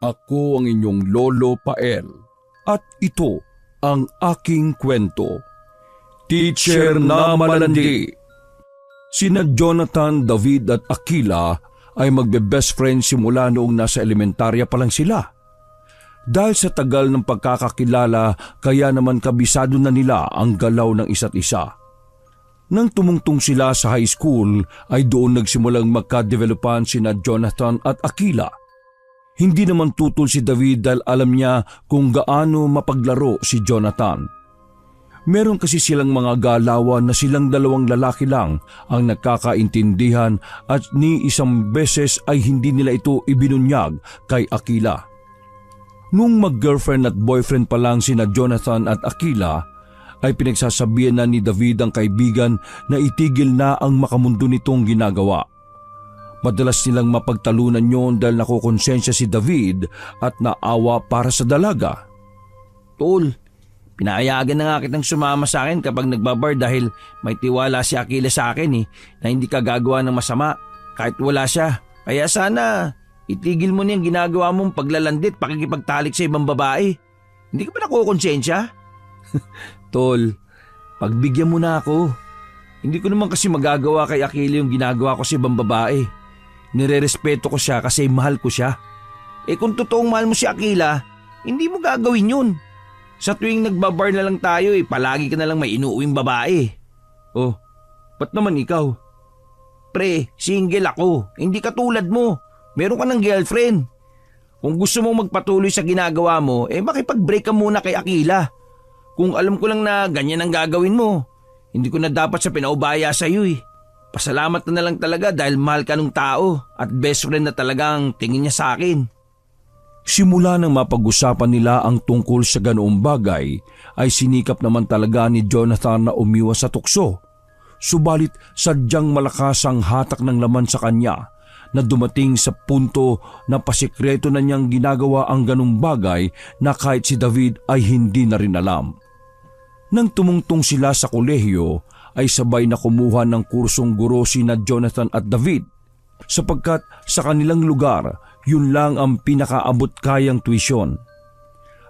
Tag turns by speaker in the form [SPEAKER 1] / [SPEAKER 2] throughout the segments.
[SPEAKER 1] Ako ang inyong Lolo Pael at ito ang aking kwento. Teacher na malandi. Sina Jonathan, David at Aquila ay magbe-best friends simula noong nasa elementarya pa lang sila. Dahil sa tagal ng pagkakakilala, kaya naman kabisado na nila ang galaw ng isa't isa. Nang tumungtong sila sa high school ay doon nagsimulang magka-developan sina Jonathan at Aquila. Hindi naman tutol si David dahil alam niya kung gaano mapaglaro si Jonathan. Meron kasi silang mga galawan na silang dalawang lalaki lang ang nagkakaintindihan at ni isang beses ay hindi nila ito ibinunyag kay Aquila. Nung mag-girlfriend at boyfriend pa lang sina Jonathan at Aquila, ay pinagsasabihan na ni David ang kaibigan na itigil na ang makamundo nitong ginagawa. Madalas nilang mapagtalunan yon dahil nakukonsensya si David at naawa para sa dalaga.
[SPEAKER 2] Tol, pinayagan na nga kitang sumama sa akin kapag nagbabar dahil may tiwala si Aquila sa akin na hindi ka gagawa ng masama kahit wala siya. Kaya sana itigil mo na yung ginagawa mong paglalandit, pakikipagtalik sa ibang babae. Hindi ka ba nakukonsensya?
[SPEAKER 1] Tol, pagbigyan mo na ako. Hindi ko naman kasi magagawa kay Aquila yung ginagawa ko sa ibang babae. Nirerespeto ko siya kasi mahal ko siya.
[SPEAKER 2] Kung totoong mahal mo si Aquila, hindi mo gagawin yun. Sa tuwing nagbabar na lang tayo palagi ka na lang may inuuwing babae.
[SPEAKER 1] Oh, ba't naman ikaw?
[SPEAKER 2] Pre, single ako. Hindi katulad mo. Meron ka ng girlfriend. Kung gusto mong magpatuloy sa ginagawa mo, makipag-break ka muna kay Aquila. Kung alam ko lang na ganyan ang gagawin mo, hindi ko na dapat siya pinaubaya sa iyo Pasalamat na lang talaga dahil mahal ka ng tao at best friend na talagang tingin niya sa akin.
[SPEAKER 1] Simula nang mapag-usapan nila ang tungkol sa ganoong bagay, ay sinikap naman talaga ni Jonathan na umiwas sa tukso. Subalit sadyang malakas ang hatak ng laman sa kanya na dumating sa punto na pasikreto na niyang ginagawa ang ganong bagay na kahit si David ay hindi na rin alam. Nang tumungtong sila sa kolehiyo, ay sabay na kumuha ng kursong guro sina Jonathan at David sapagkat sa kanilang lugar yun lang ang pinakaabot kayang tuition.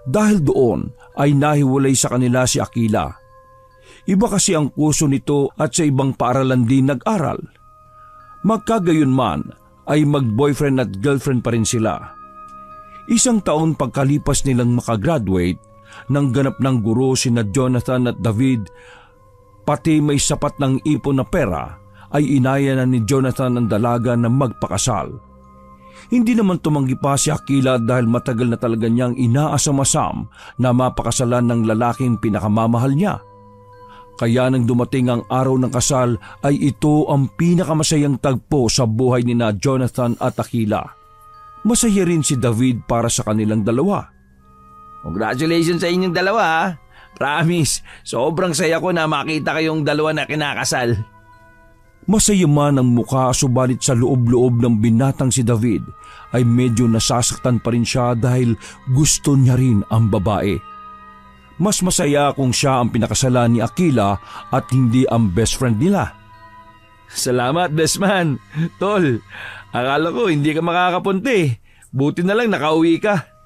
[SPEAKER 1] Dahil doon ay nahiwalay sa kanila si Aquila. Iba kasi ang kurso nito at sa ibang paaralan din nag-aral. Magkagayon man ay mag-boyfriend at girlfriend pa rin sila. Isang taon pagkalipas nilang makagraduate, nang ganap ng guro sina Jonathan at David, pati may sapat ng ipon na pera, ay inaya na ni Jonathan ang dalaga na magpakasal. Hindi naman tumanggi pa si Aquila dahil matagal na talaga niyang inaasam-asam na mapakasalan ng lalaking pinakamamahal niya. Kaya nang dumating ang araw ng kasal ay ito ang pinakamasayang tagpo sa buhay ni na Jonathan at Aquila. Masaya rin si David para sa kanilang dalawa.
[SPEAKER 2] Congratulations sa inyong dalawa. Promise, sobrang saya ko na makita kayong dalawa na kinakasal.
[SPEAKER 1] Masaya man ang mukha subalit sa loob-loob ng binatang si David ay medyo nasasaktan pa rin siya dahil gusto niya rin ang babae. Mas masaya kung siya ang pinakasalan ni Aquila at hindi ang best friend nila.
[SPEAKER 2] Salamat, best man. Tol, akala ko hindi ka makakapunti. Buti na lang nakauwi ka.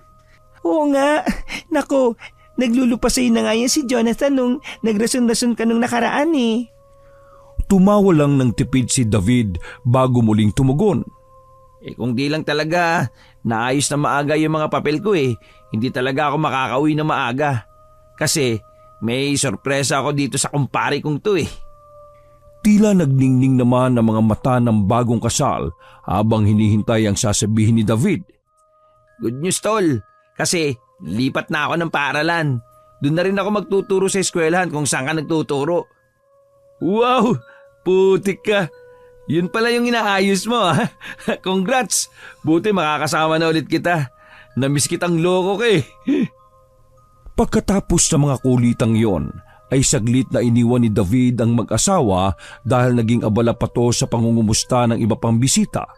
[SPEAKER 3] Oo nga. Nako, naglulupasay na nga yan si Jonathan nung nagrason-rason ka nung nakaraan
[SPEAKER 1] Tumawa lang ng tipid si David bago muling tumugon.
[SPEAKER 2] Kung di lang talaga, naayos na maaga yung mga papel ko hindi talaga ako makakauwi na maaga. Kasi may sorpresa ako dito sa kumpare kong to
[SPEAKER 1] Tila nagningning naman ang mga mata ng bagong kasal habang hinihintay ang sasabihin ni David.
[SPEAKER 2] Good news, tol. Kasi lipat na ako ng paaralan. Doon na rin ako magtuturo sa eskwelahan kung saan ka nagtuturo. Wow! Putik ka! Yun pala yung inaayos mo Congrats! Buti makakasama na ulit kita. Namiss kitang loko ka
[SPEAKER 1] Pagkatapos ng mga kulitang yon, ay saglit na iniwan ni David ang mag-asawa dahil naging abala pa to sa pangungumusta ng iba pang bisita.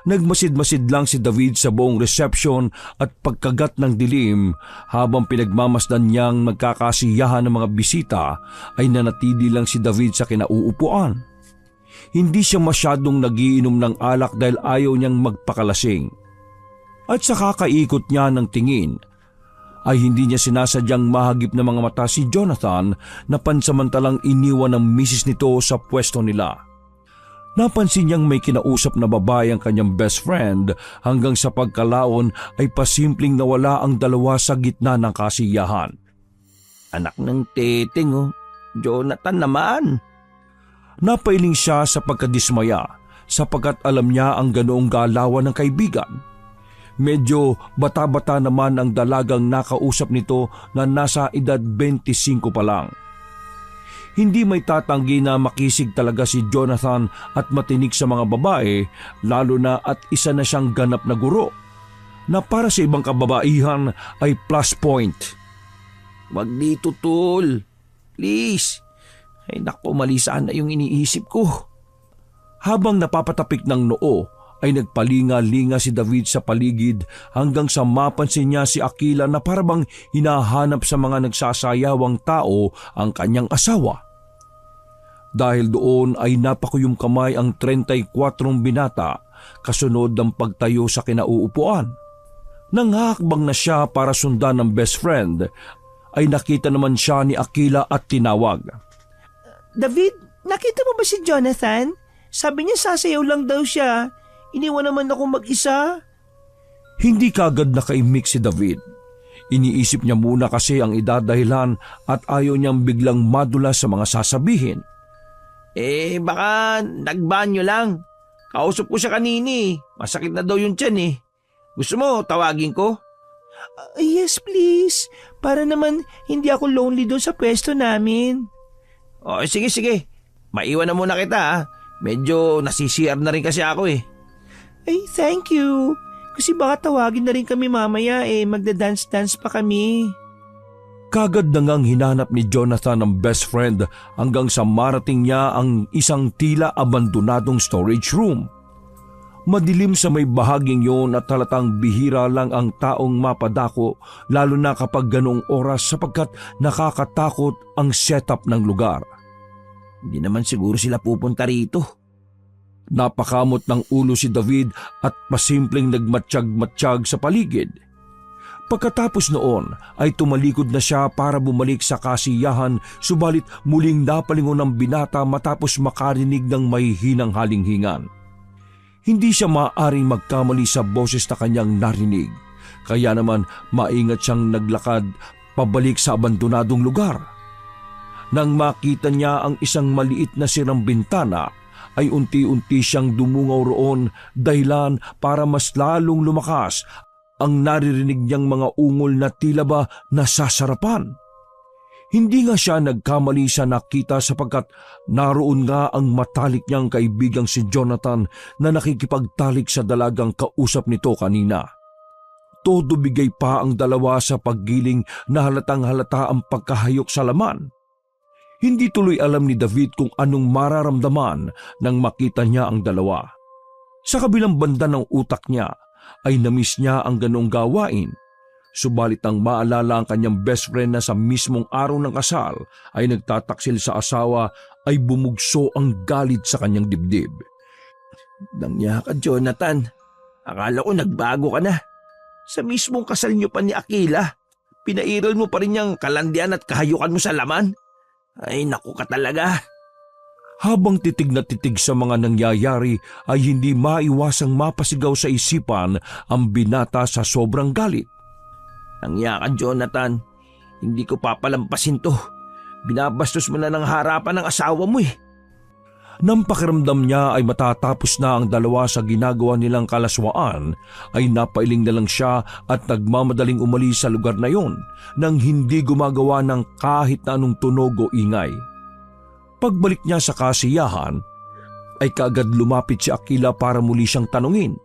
[SPEAKER 1] Nagmasid-masid lang si David sa buong reception at pagkagat ng dilim habang pinagmamasdan niyang magkakasiyahan ng mga bisita ay nanatili lang si David sa kinauupuan. Hindi siya masyadong nagiinom ng alak dahil ayaw niyang magpakalasing. At sa kakaikot niya ng tingin, ay hindi niya sinasadyang mahagip na mga mata si Jonathan na pansamantalang iniwan ng misis nito sa pwesto nila. Napansin niyang may kinausap na babae ang kanyang best friend hanggang sa pagkalaon ay pasimpleng nawala ang dalawa sa gitna ng kasiyahan.
[SPEAKER 2] Anak ng teteng oh, Jonathan naman.
[SPEAKER 1] Napailing siya sa pagkadismaya sapagkat alam niya ang ganoong galawan ng kaibigan. Medyo bata-bata naman ang dalagang nakausap nito na nasa edad 25 pa lang. Hindi may tatanggi na makisig talaga si Jonathan at matinik sa mga babae, lalo na at isa na siyang ganap na guro na para sa ibang kababaihan ay plus point.
[SPEAKER 2] Wag dito, tol. Please. Ay naku, mali sana yung iniisip ko.
[SPEAKER 1] Habang napapatapik ng noo ay nagpalinga-linga si David sa paligid hanggang sa mapansin niya si Aquila na parabang hinahanap sa mga nagsasayawang tao ang kanyang asawa. Dahil doon ay napakuyong kamay ang 34 binata kasunod ng pagtayo sa kinauupuan. Nang hakbang na siya para sundan ng best friend, ay nakita naman siya ni Aquila at tinawag.
[SPEAKER 3] David, nakita mo ba si Jonathan? Sabi niya sasayaw lang daw siya. Iniwan naman ako mag-isa.
[SPEAKER 1] Hindi kagad nakaimik si David. Iniisip niya muna kasi ang idadahilan at ayaw niyang biglang madula sa mga sasabihin.
[SPEAKER 2] Baka nagbanyo lang. Kausap ko siya kanini. Masakit na daw yung tiyan eh. Gusto mo tawagin ko?
[SPEAKER 3] Yes, please. Para naman hindi ako lonely doon sa pwesto namin.
[SPEAKER 2] Sige. Maiwan na muna kita ah. Medyo nasisiyar na rin kasi ako eh.
[SPEAKER 3] Ay, thank you. Kasi baka tawagin na rin kami mamaya magda-dance-dance pa kami.
[SPEAKER 1] Kagad na ngang hinanap ni Jonathan ang best friend hanggang sa marating niya ang isang tila abandonadong storage room. Madilim sa may bahaging yon at halatang bihira lang ang taong mapadako lalo na kapag ganong oras sapagkat nakakatakot ang setup ng lugar.
[SPEAKER 2] Hindi naman siguro sila pupunta rito.
[SPEAKER 1] Napakamot ng ulo si David at pasimpleng nagmatsyag-matsyag sa paligid. Pagkatapos noon ay tumalikod na siya para bumalik sa kasiyahan subalit muling napalingon ng binata matapos makarinig ng may hinang halinghingan. Hindi siya maaaring magkamali sa boses na kanyang narinig, kaya naman maingat siyang naglakad pabalik sa abandonadong lugar. Nang makita niya ang isang maliit na sirang bintana, ay unti-unti siyang dumungaw roon dahilan para mas lalong lumakas ang naririnig niyang mga ungol na tila ba nasasarapan. Hindi nga siya nagkamali sa nakita sapagkat naroon nga ang matalik niyang kaibigang si Jonathan na nakikipagtalik sa dalagang kausap nito kanina. Todo bigay pa ang dalawa sa paggiling na halatang halata ang pagkahayok sa laman. Hindi tuloy alam ni David kung anong mararamdaman nang makita niya ang dalawa. Sa kabilang banda ng utak niya ay namiss niya ang ganong gawain. Subalit ang maalala ang kanyang best friend na sa mismong araw ng kasal ay nagtataksil sa asawa ay bumugso ang galit sa kanyang dibdib.
[SPEAKER 2] Nangya ka, Jonathan. Akala ko nagbago ka na. Sa mismong kasal niyo pa ni Aquila, pinairal mo pa rin niyang kalandian at kahayukan mo sa laman. Ay naku ka talaga.
[SPEAKER 1] Habang titig na titig sa mga nangyayari ay hindi maiwasang mapasigaw sa isipan ang binata sa sobrang galit.
[SPEAKER 2] Nangya ka, Jonathan. Hindi ko papalampasin to. Binabastos mo na ng harapan ng asawa mo eh.
[SPEAKER 1] Nang pakiramdam niya ay matatapos na ang dalawa sa ginagawa nilang kalaswaan, ay napailing na lang siya at nagmamadaling umalis sa lugar na yon nang hindi gumagawa ng kahit na anong tunog o ingay. Pagbalik niya sa kasiyahan, ay kaagad lumapit si Aquila para muli siyang tanungin.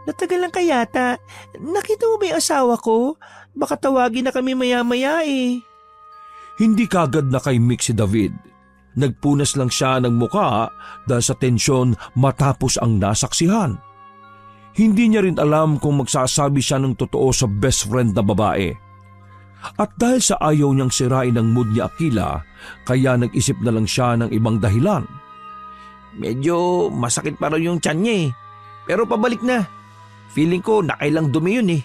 [SPEAKER 3] Natagal lang kayata. Nakita mo ba yung asawa ko? Baka tawagin na kami maya-maya eh.
[SPEAKER 1] Hindi kaagad nakaimik si David. Nagpunas lang siya ng muka dahil sa tensyon matapos ang nasaksihan. Hindi niya rin alam kung magsasabi siya ng totoo sa best friend na babae. At dahil sa ayaw niyang sirain ang mood ni Aquila, kaya nag-isip na lang siya ng ibang dahilan.
[SPEAKER 2] Medyo masakit pa raw yung tiyan niya eh. Pero pabalik na. feeling ko nakailang dumi yun eh.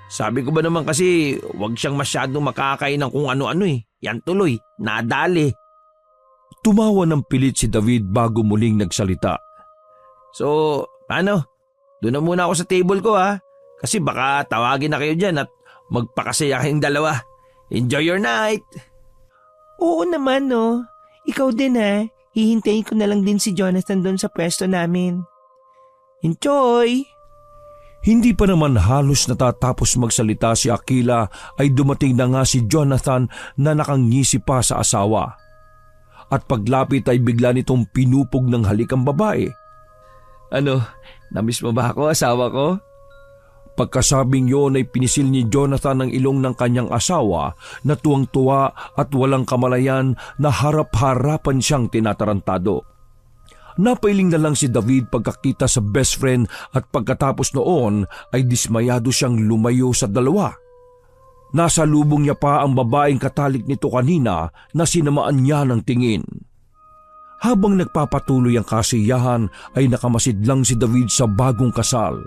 [SPEAKER 2] Sabi ko ba naman kasi wag siyang masyadong makakain ng kung ano-ano eh. Yan tuloy, nadali.
[SPEAKER 1] Tumawa ng pilit si David bago muling nagsalita.
[SPEAKER 2] So, ano? Doon na muna ako sa table ko ha. Kasi baka tawagin na kayo dyan at magpakasaya kayong dalawa. Enjoy your night!
[SPEAKER 3] Oo naman no. Ikaw din ha. Hihintayin ko na lang din si Jonathan doon sa pwesto namin. Enjoy!
[SPEAKER 1] Hindi pa naman halos natatapos magsalita si Akila ay dumating na nga si Jonathan na nakangisi pa sa asawa. At paglapit ay bigla nitong pinupog ng halik ang babae.
[SPEAKER 2] Ano, namiss mo ba ako, asawa ko?
[SPEAKER 1] Pagkasabing yon ay pinisil ni Jonathan ang ilong ng kanyang asawa na tuwang-tuwa at walang kamalayan na harap-harapan siyang tinatarantado. Napailing na lang si David pagkakita sa best friend at pagkatapos noon ay dismayado siyang lumayo sa dalawa. Nasa lubong niya pa ang babaeng katalik nito kanina na sinamaan niya ng tingin. Habang nagpapatuloy ang kasiyahan ay nakamasid lang si David sa bagong kasal.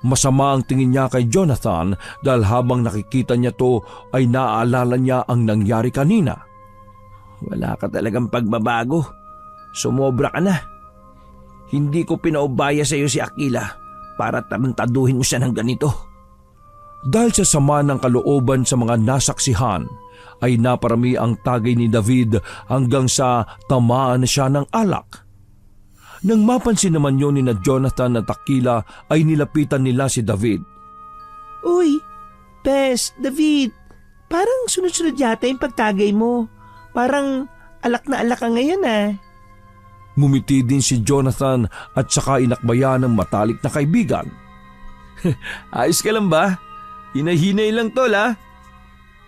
[SPEAKER 1] Masama ang tingin niya kay Jonathan dahil habang nakikita niya to ay naaalala niya ang nangyari kanina.
[SPEAKER 2] Wala ka talagang pagbabago. Sumobra ka na. Hindi ko pinaubaya sa iyo si Akila para tarantaduhin mo siya ng ganito.
[SPEAKER 1] Dahil sa sama ng kalooban sa mga nasaksihan, ay naparami ang tagay ni David hanggang sa tamaan na siya ng alak. Nang mapansin naman yun ni na Jonathan at Akila ay nilapitan nila si David.
[SPEAKER 3] Uy, Bes, David, parang sunod-sunod yata yung pagtagay mo. Parang alak na alak ka ngayon ah.
[SPEAKER 1] Ngumiti din si Jonathan at saka inakbayan ng matalik na kaibigan.
[SPEAKER 2] Ayos ka lang ba? Hinahinay lang tol ha?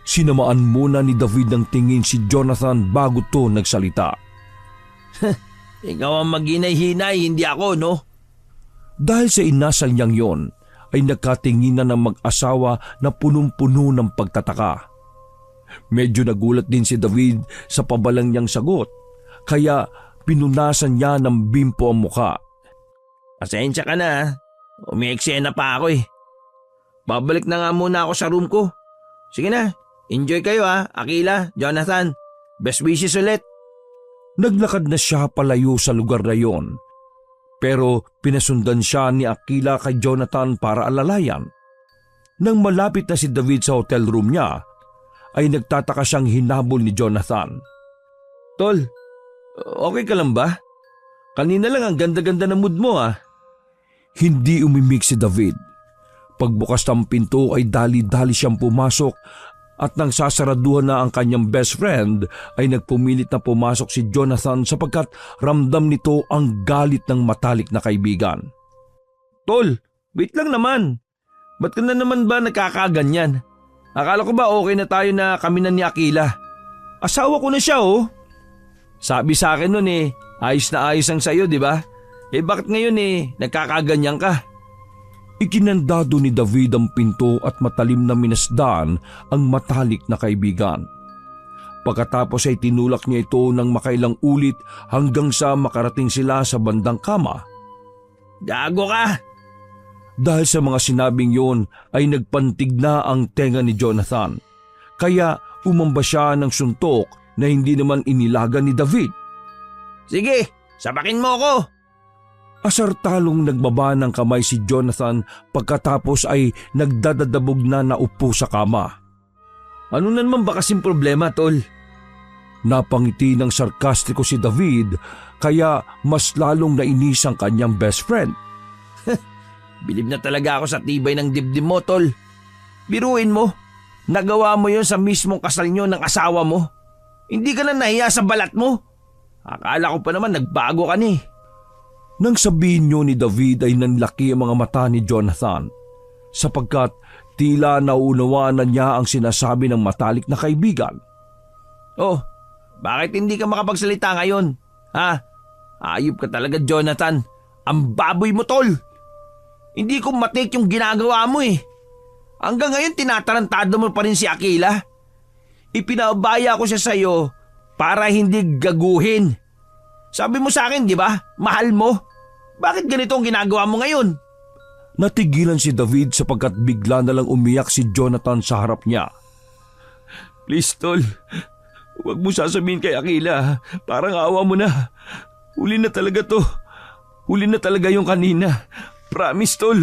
[SPEAKER 1] Sinamaan muna ni David ng tingin si Jonathan bago to nagsalita.
[SPEAKER 2] Ikaw ang maghinay-hinay, hindi ako no?
[SPEAKER 1] Dahil sa inasal niyang yon, ay nagkatinginan ng mag-asawa na punong-puno ng pagtataka. Medyo nagulat din si David sa pabalang niyang sagot, kaya pinunasan niya ng bimpo ang muka.
[SPEAKER 2] Pasensya ka na ha. Umi-eksena pa ako eh. Babalik na nga muna ako sa room ko. Sige na, enjoy kayo ha, Akila, Jonathan. Best wishes ulit.
[SPEAKER 1] Naglakad na siya palayo sa lugar na yon. Pero pinasundan siya ni Akila kay Jonathan para alalayan. Nang malapit na si David sa hotel room niya, ay nagtataka siyang hinabol ni Jonathan.
[SPEAKER 2] Tol, okay ka lang ba? Kanina lang ang ganda-ganda ng mood mo ah.
[SPEAKER 1] Hindi umimik si David. Pagbukas ng pinto ay dali-dali siyang pumasok at nang sasaraduhan na ang kanyang best friend ay nagpumilit na pumasok si Jonathan sapagkat ramdam nito ang galit ng matalik na kaibigan.
[SPEAKER 2] Tol, wait lang naman. Ba't ka na naman ba nagkakaganyan? Akala ko ba okay na tayo na kami na ni Akila? Asawa ko na siya oh. Sabi sa akin nun eh, ayos na ayos ang sayo di ba? Eh bakit ngayon eh, nagkakaganyan ka?
[SPEAKER 1] Ikinandado ni David ang pinto at matalim na minasdan ang matalik na kaibigan. Pagkatapos ay tinulak niya ito ng makailang ulit hanggang sa makarating sila sa bandang kama.
[SPEAKER 2] Gago ka!
[SPEAKER 1] Dahil sa mga sinabing yon ay nagpantig na ang tenga ni Jonathan. Kaya umamba siya ng suntok na hindi naman inilaga ni David.
[SPEAKER 2] Sige, sabakin mo ako!
[SPEAKER 1] Asartalong nagbaba ng kamay si Jonathan pagkatapos ay nagdadadabog na naupo sa kama.
[SPEAKER 2] Ano na naman ba kasing problema, tol?
[SPEAKER 1] Napangiti ng sarkastiko si David kaya mas lalong nainis ang kanyang best friend.
[SPEAKER 2] Bilib na talaga ako sa tibay ng dibdib mo, tol. Biruin mo, nagawa mo yon sa mismong kasal nyo ng asawa mo. Hindi ka na nahiya sa balat mo. Akala ko pa naman nagbago ka ni.
[SPEAKER 1] Nang sabihin niyo ni David ay nanlaki ang mga mata ni Jonathan sapagkat tila nauunawaan na niya ang sinasabi ng matalik na kaibigan.
[SPEAKER 2] Oh, bakit hindi ka makapagsalita ngayon? Ha? Ayop ka talaga, Jonathan. Ang baboy mo, tol. Hindi ko matik yung ginagawa mo eh. Hanggang ngayon tinatarantado mo pa rin si Akila. Ipinabaya ko siya sa'yo para hindi gaguhin. Sabi mo sa akin, di ba? Mahal mo. Bakit ganito ang ginagawa mo ngayon?
[SPEAKER 1] Natigilan si David sapagkat bigla na lang umiyak si Jonathan sa harap niya.
[SPEAKER 2] Please, tol. Huwag mo sasabihin kay Akila. Parang awa mo na. Huli na talaga to. Huli na talaga yung kanina. Promise, tol.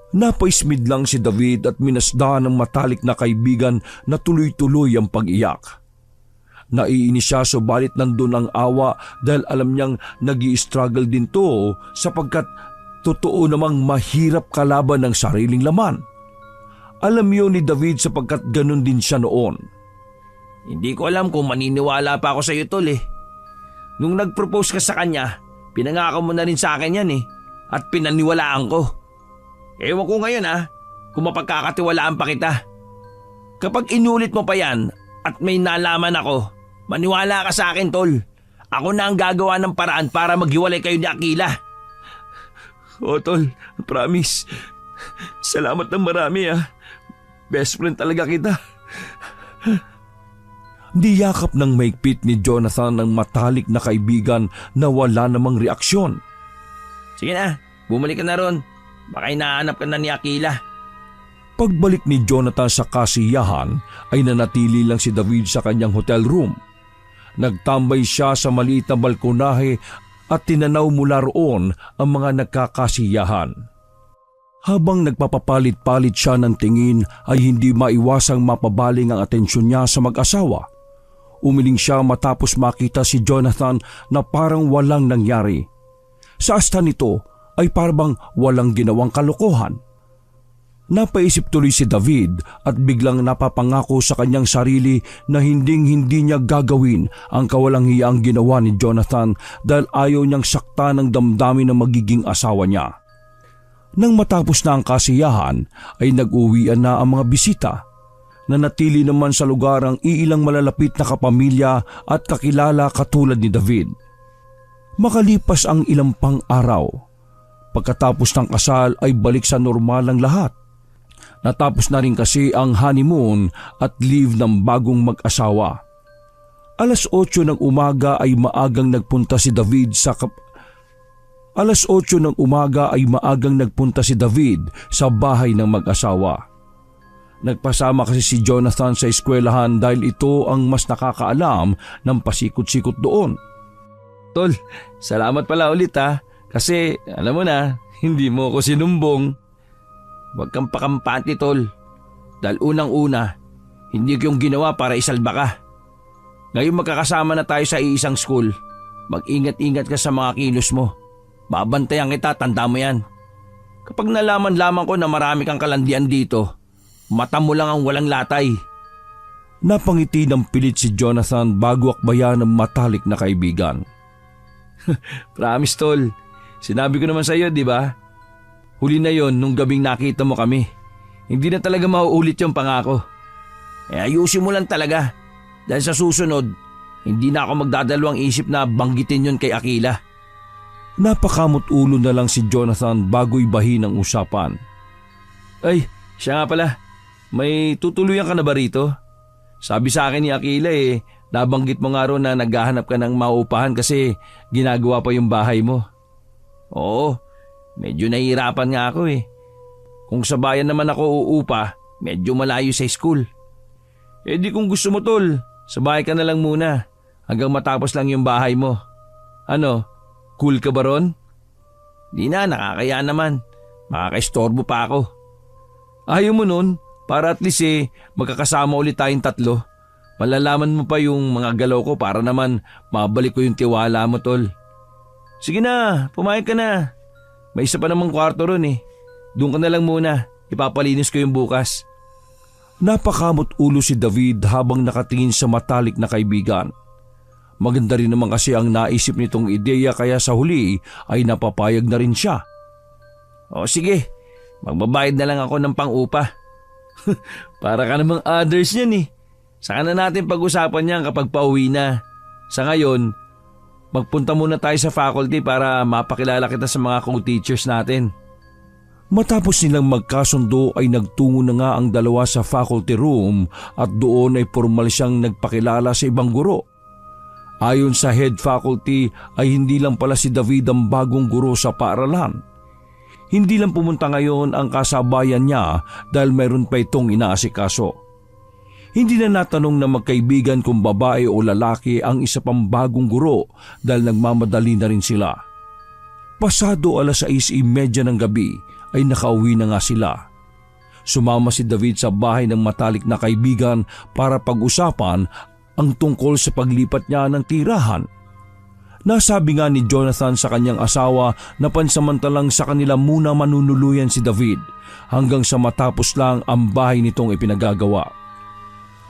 [SPEAKER 1] Napaismid lang si David at minasdahan ng matalik na kaibigan na tuloy-tuloy ang pag-iyak. Naiinis siya subalit nandun ang awa dahil alam niyang nag-i-struggle din to sapagkat totoo namang mahirap kalaban ng sariling laman. Alam yun ni David sapagkat ganun din siya noon.
[SPEAKER 2] Hindi ko alam kung maniniwala pa ako sa iyo, tol eh. Nung nag-propose ka sa kanya, pinangako mo na rin sa akin yan eh. At pinaniwalaan ko. Ewan ko ngayon kung mapagkakatiwalaan pa kita. Kapag inulit mo pa yan at may nalaman ako, maniwala ka sa akin, tol. Ako na ang gagawa ng paraan para maghiwalay kayo ni Akila.
[SPEAKER 1] O tol, promise. Salamat ng marami Best friend talaga kita. Niyakap ng maigpit ni Jonathan ng matalik na kaibigan na wala namang reaksyon.
[SPEAKER 2] Sige na, bumalik ka na ron. Baka hinahanap ka na ni Akila.
[SPEAKER 1] Pagbalik ni Jonathan sa kasiyahan ay nanatili lang si David sa kanyang hotel room. Nagtambay siya sa maliit na balkonahe at tinanaw mula roon ang mga nagkakasiyahan. Habang nagpapapalit-palit siya ng tingin ay hindi maiwasang mapabaling ang atensyon niya sa mag-asawa. Umiling siya matapos makita si Jonathan na parang walang nangyari. Sa asta nito ay parang walang ginawang kalokohan. Napaisip tuloy si David at biglang napapangako sa kanyang sarili na hinding-hindi niya gagawin ang kawalang hiyaang ginawa ni Jonathan dahil ayaw niyang sakta ng damdamin ng magiging asawa niya. Nang matapos na ang kasiyahan ay nag-uwian na ang mga bisita. Nanatili naman sa lugar ang iilang malalapit na kapamilya at kakilala katulad ni David. Makalipas ang ilang pang araw. Pagkatapos ng kasal ay balik sa normal ang lahat. Natapos na rin kasi ang honeymoon at leave ng bagong mag-asawa. Alas 8 ng umaga ay maagang nagpunta si David sa bahay ng mag-asawa. Nagpasama kasi si Jonathan sa eskwelahan dahil ito ang mas nakakaalam ng pasikot-sikot doon.
[SPEAKER 2] Tol, salamat pala ulit kasi alam mo na, hindi mo ako sinumbong. Huwag kang pakampante, tol. Dahil unang-una, hindi ko yung ginawa para isalba ka. Ngayon magkakasama na tayo sa iisang school. Mag-ingat-ingat ka sa mga kilos mo. Babantayan kita, tanda mo yan. Kapag nalaman lamang ko na marami kang kalandian dito, mata mo lang ang walang latay.
[SPEAKER 1] Napangiti ng pilit si Jonathan bago akbayan ng matalik na kaibigan.
[SPEAKER 2] Promise, tol. Sinabi ko naman sa iyo, di ba? Huli na yon nung gabing nakita mo kami. Hindi na talaga mauulit yung pangako. Ayusin mo lang talaga. Dahil sa susunod, hindi na ako magdadalawang isip na banggitin yon kay Akila.
[SPEAKER 1] Napakamot ulo na lang si Jonathan bago ibahin ang usapan.
[SPEAKER 2] Ay, siya nga pala. May tutuluyan ka na ba rito? Sabi sa akin ni Akila nabanggit mo nga ro na naghahanap ka ng maupahan kasi ginagawa pa yung bahay mo. Oo. Medyo nahihirapan nga ako Kung sa bayan naman ako uupa, medyo malayo sa school. Di kung gusto mo, tol, sa bahay ka na lang muna hanggang matapos lang yung bahay mo. Ano, cool ka ba ron? Di na, nakakaya naman. Makakaistorbo pa ako. Ayaw mo nun, para at least magkakasama ulit tayong tatlo. Malalaman mo pa yung mga galaw ko para naman mabalik ko yung tiwala mo, tol. Sige na, pumayag ka na. May isa pa namang kwarto ron Doon ka na lang muna. Ipapalinis ko yung bukas.
[SPEAKER 1] Napakamot ulo si David habang nakatingin sa matalik na kaibigan. Maganda rin naman kasi ang naisip nitong ideya kaya sa huli ay napapayag na rin siya.
[SPEAKER 2] O sige, magbabayad na lang ako ng pang-upa. Para ka namang others yan Saka na natin pag-usapan yan kapag pauwi na. Sa ngayon, magpunta muna tayo sa faculty para mapakilala kita sa mga co-teachers natin.
[SPEAKER 1] Matapos nilang magkasundo ay nagtungo na nga ang dalawa sa faculty room at doon ay formal siyang nagpakilala sa ibang guro. Ayon sa head faculty ay hindi lang pala si David ang bagong guro sa paaralan. Hindi lang pumunta ngayon ang kasabayan niya dahil mayroon pa itong inaasikaso. Hindi na natanong na magkaibigan kung babae o lalaki ang isa pang bagong guro dahil nagmamadali na rin sila. Pasado 6:30 ng gabi ay nakauwi na nga sila. Sumama si David sa bahay ng matalik na kaibigan para pag-usapan ang tungkol sa paglipat niya ng tirahan. Nasabi nga ni Jonathan sa kanyang asawa na pansamantalang sa kanila muna manunuluyan si David hanggang sa matapos lang ang bahay nitong ipinagagawa.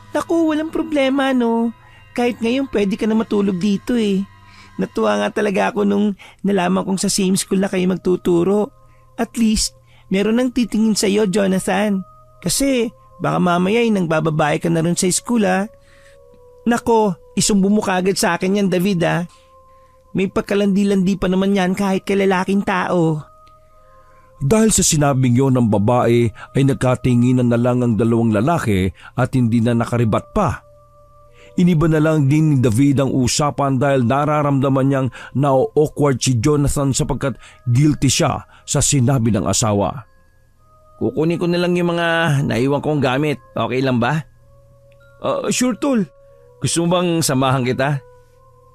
[SPEAKER 3] Naku, walang problema no. Kahit ngayon pwede ka na matulog dito eh. Natuwa nga talaga ako nung nalaman kong sa same school na kayo magtuturo. At least, meron nang titingin sa iyo, Jonathan. Kasi baka mamaya ay nang bababae ka na rin sa school ha. Nako, isumbo mo kagad sa akin yan, David ha. May pagkalandi-landi pa naman yan kahit kay lalaking tao.
[SPEAKER 1] Dahil sa sinabing yon ng babae ay nagkatinginan na lang ang dalawang lalaki at hindi na nakaribat pa. Iniba na lang din ni David ang usapan dahil nararamdaman niyang na-awkward si Jonathan sapagkat guilty siya sa sinabi ng asawa.
[SPEAKER 2] Kukunin ko na lang yung mga naiwan kong gamit. Okay lang ba?
[SPEAKER 1] Sure tol.
[SPEAKER 2] Gusto mo bang samahan kita?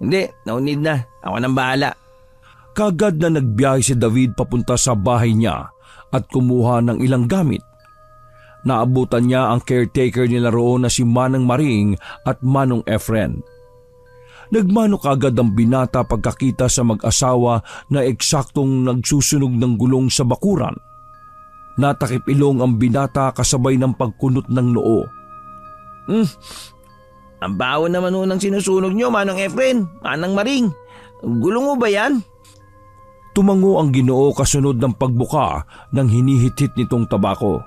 [SPEAKER 2] Hindi, no need na. Ako nang bahala.
[SPEAKER 1] Kagad na nagbiyahe si David papunta sa bahay niya at kumuha ng ilang gamit. Naabutan niya ang caretaker nila roon na si Manang Maring at Manong Efren. Nagmano kagad ang binata pagkakita sa mag-asawa na eksaktong nagsusunog ng gulong sa bakuran. Natakip ilong ang binata kasabay ng pagkunot ng noo.
[SPEAKER 2] Ang baho naman ng sinusunog nyo, Manong Efren, Manang Maring. Gulong mo ba yan?
[SPEAKER 1] Tumango ang Ginoo kasunod ng pagbuka ng hinihit-hit nitong tabako.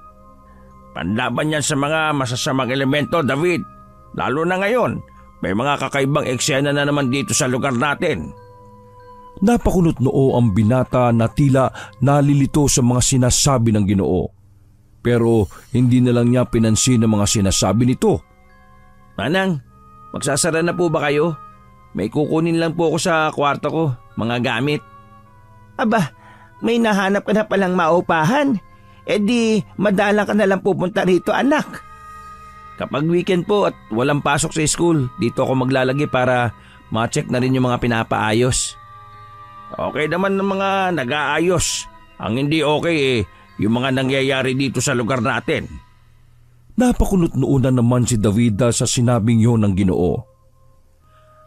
[SPEAKER 2] Panlaban yan sa mga masasamang elemento, David. Lalo na ngayon, may mga kakaibang eksena na naman dito sa lugar natin.
[SPEAKER 1] Napakunot noo ang binata na tila nalilito sa mga sinasabi ng Ginoo. Pero hindi na lang niya pinansin ang mga sinasabi nito.
[SPEAKER 2] Manang, magsasara na po ba kayo? May kukunin lang po ako sa kwarto ko, mga gamit.
[SPEAKER 3] Aba, may nahanap ka na palang maupahan. E di, madalang ka na lang pupunta rito anak.
[SPEAKER 2] Kapag weekend po at walang pasok sa school, dito ako maglalagay para ma-check na rin yung mga pinapaayos. Okay naman ng mga nag-aayos. Ang hindi okay yung mga nangyayari dito sa lugar natin.
[SPEAKER 1] Napakunot noon na naman si David sa sinabing yun ng Ginoo.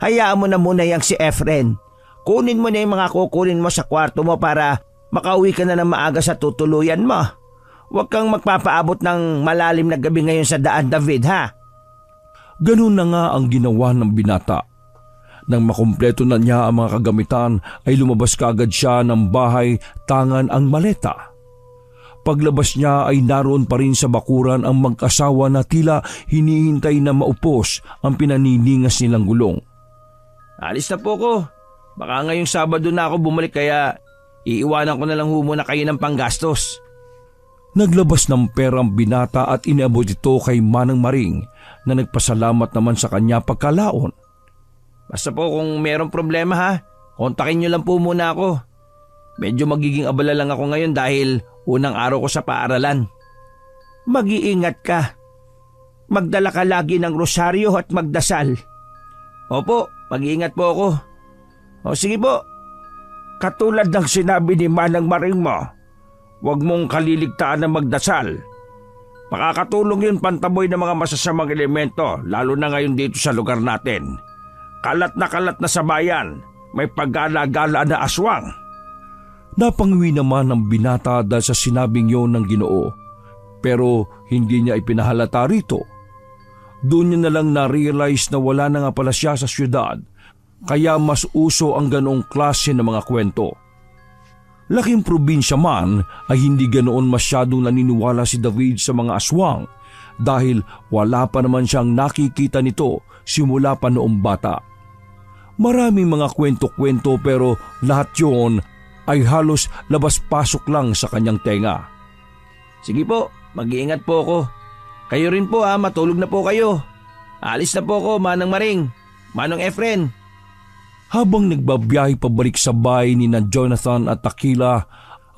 [SPEAKER 3] Hayaan mo na muna yang si Efren. Kunin mo na yung mga kukunin mo sa kwarto mo para makauwi ka na ng maaga sa tutuluyan mo. Huwag kang magpapaabot ng malalim na gabi ngayon sa daan, David, ha?
[SPEAKER 1] Ganun na nga ang ginawa ng binata. Nang makumpleto na niya ang mga kagamitan ay lumabas kaagad siya ng bahay tangan ang maleta. Paglabas niya ay naroon pa rin sa bakuran ang mag-asawa na tila hinihintay na maupos ang pinaniningas nilang gulong.
[SPEAKER 2] Alis na po ko. Baka ngayong Sabado na ako bumalik kaya iiwanan ko na lang muna kayo ng panggastos.
[SPEAKER 1] Naglabas ng pera ang binata at inabot ito kay Manang Maring na nagpasalamat naman sa kanya pagkalaon.
[SPEAKER 2] Basta po kung merong problema ha, kontakin niyo lang po muna ako. Medyo magiging abala lang ako ngayon dahil unang araw ko sa paaralan.
[SPEAKER 3] Mag-iingat ka. Magdala ka lagi ng rosaryo at magdasal.
[SPEAKER 2] Opo, mag-iingat po ako. O sige po.
[SPEAKER 3] Katulad ng sinabi ni Manang Maring mo, huwag mong kaliligtaan na magdasal. Makakatulong yun pantaboy ng mga masasamang elemento, lalo na ngayon dito sa lugar natin. Kalat na sa bayan, may paggala-gala na aswang.
[SPEAKER 1] Napangiwi naman ng binata dahil sa sinabing yon ng Ginoo, pero hindi niya ipinahalata rito. Doon niya na lang na-realize na wala na nga pala siya sa syudad, kaya mas uso ang ganoong klase ng mga kwento. Laking probinsya man ay hindi ganoon masyadong naniniwala si David sa mga aswang dahil wala pa naman siyang nakikita nito simula pa noong bata. Maraming mga kwento-kwento pero lahat yon ay halos labas-pasok lang sa kanyang tenga.
[SPEAKER 2] Sige po, mag-iingat po ako. Kayo rin po matulog na po kayo. Alis na po ako, Manang Maring, Manong Efren.
[SPEAKER 1] Habang nagbabiyahe pabalik sa bahay ni na Jonathan at Takila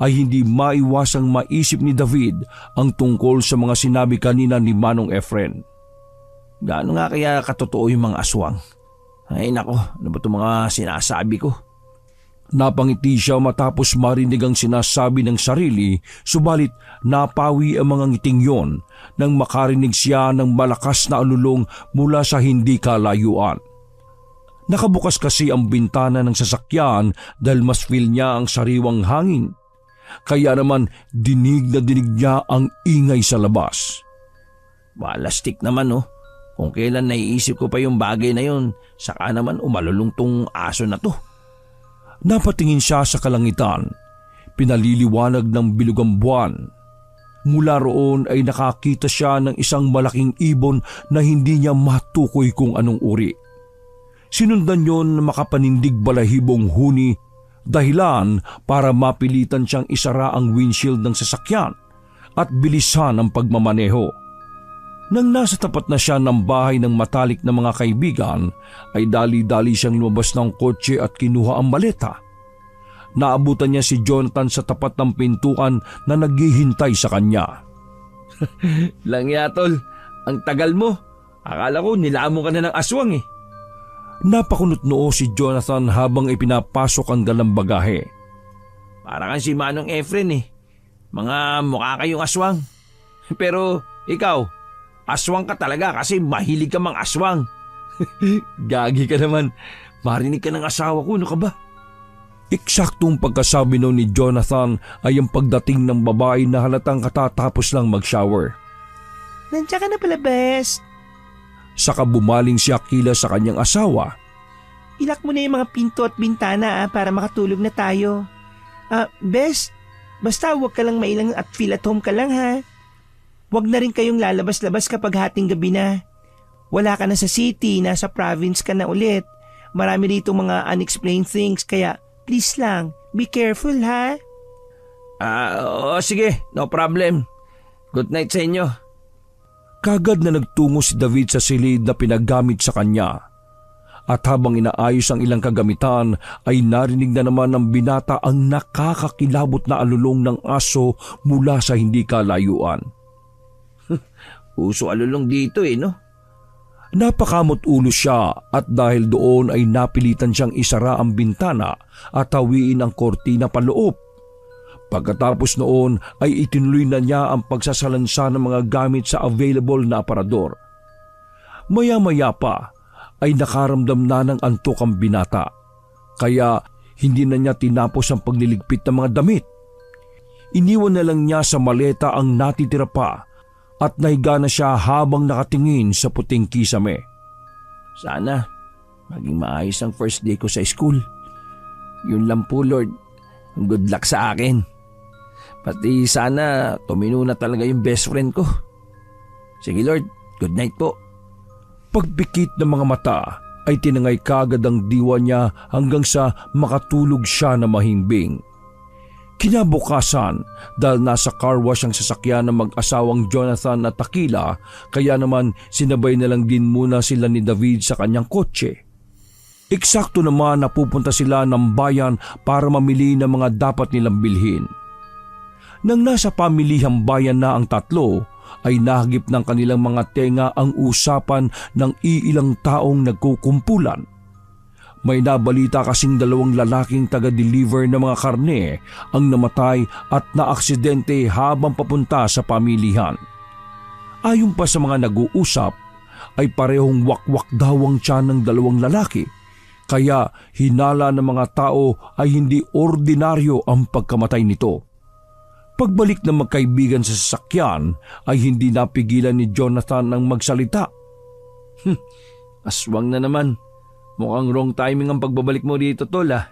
[SPEAKER 1] ay hindi maiwasang maisip ni David ang tungkol sa mga sinabi kanina ni Manong Efren.
[SPEAKER 2] Gaano nga kaya katotoo yung mga aswang? Ay nako, ano ba itong mga sinasabi ko?
[SPEAKER 1] Napangiti siya matapos marinig ang sinasabi ng sarili, subalit napawi ang mga ngiting yon nang makarinig siya ng malakas na alulong mula sa hindi kalayuan. Nakabukas kasi ang bintana ng sasakyan dahil mas feel niya ang sariwang hangin. Kaya naman dinig na dinig niya ang ingay sa labas.
[SPEAKER 2] Balastik naman oh. Kung kailan naiisip ko pa yung bagay na yun, saka naman umalulong tong aso na to.
[SPEAKER 1] Napatingin siya sa kalangitan, pinaliliwanag ng bilugang buwan. Mula roon ay nakakita siya ng isang malaking ibon na hindi niya matukoy kung anong uri. Sinundan yon na makapanindig balahibong huni, dahilan para mapilitan siyang isara ang windshield ng sasakyan at bilisan ang pagmamaneho. Nang nasa tapat na siya ng bahay ng matalik na mga kaibigan, ay dali-dali siyang lumabas ng kotse at kinuha ang maleta. Naabutan niya si Jonathan sa tapat ng pintuan na naghihintay sa kanya.
[SPEAKER 2] Lang tol, ang tagal mo. Akala ko nilamo ka na ng aswang eh.
[SPEAKER 1] Napakunot noo si Jonathan habang ipinapasok ang dalang bagahe.
[SPEAKER 2] Para kang si Manong Efren eh. Mga mukha kayong aswang. Pero ikaw, aswang ka talaga kasi mahilig ka mang aswang.
[SPEAKER 1] Gagi ka naman.
[SPEAKER 2] Marinig ka ng asawa ko, ano ka ba?
[SPEAKER 1] Eksaktong pagkasabi noon ni Jonathan ay ang pagdating ng babae na halatang katatapos lang mag-shower.
[SPEAKER 3] Nandiyan ka na pala, best.
[SPEAKER 1] Saka bumaling si Akila sa kanyang asawa.
[SPEAKER 3] Ilak mo na yung mga pinto at bintana para makatulog na tayo. Best, basta huwag ka lang mailang at feel at home ka lang ha. Huwag na rin kayong lalabas-labas kapag hating gabi na. Wala ka na sa city, nasa province ka na ulit. Marami rito mga unexplained things kaya please lang, be careful ha.
[SPEAKER 2] Sige, no problem. Good night sa inyo.
[SPEAKER 1] Kagad na nagtungo si David sa silid na pinagamit sa kanya. At habang inaayos ang ilang kagamitan ay narinig na naman ng binata ang nakakakilabot na alulong ng aso mula sa hindi kalayuan.
[SPEAKER 2] Uso alulong dito eh, no?
[SPEAKER 1] Napakamot ulo siya at dahil doon ay napilitan siyang isara ang bintana at hawiin ang kortina paloob. Pagkatapos noon ay itinuloy na niya ang pagsasalansa ng mga gamit sa available na aparador. Maya-maya pa ay nakaramdam na ng antok ang binata, kaya hindi na niya tinapos ang pagliligpit ng mga damit. Iniwan na lang niya sa maleta ang natitira pa at nahiga na siya habang nakatingin sa puting kisame.
[SPEAKER 2] Sana maging maayos ang first day ko sa school. Yun lang po, Lord. Good luck sa akin. Pati sana tumino na talaga yung best friend ko. Sige Lord, good night po.
[SPEAKER 1] Pagpikit ng mga mata ay tinangay kagad ang diwa niya hanggang sa makatulog siya na mahimbing. Kinabukasan, dahil nasa car wash ang sasakyan ng mag-asawang Jonathan at Akila, kaya naman sinabay na lang din muna sila ni David sa kanyang kotse. Eksakto naman na pupunta sila ng bayan para mamili ng mga dapat nilang bilhin. Nang nasa pamilihang bayan na ang tatlo, ay nahagip ng kanilang mga tenga ang usapan ng iilang taong nagkukumpulan. May nabalita kasing dalawang lalaking taga-deliver ng mga karne ang namatay at naaksidente habang papunta sa pamilihan. Ayon pa sa mga nag-uusap, ay parehong wakwak daw ang tiyan ng dalawang lalaki, kaya hinala ng mga tao ay hindi ordinaryo ang pagkamatay nito. Pagbalik ng magkaibigan sa sasakyan ay hindi napigilan ni Jonathan ang magsalita.
[SPEAKER 2] Aswang na naman. Mukhang wrong timing ang pagbabalik mo dito, tol ah.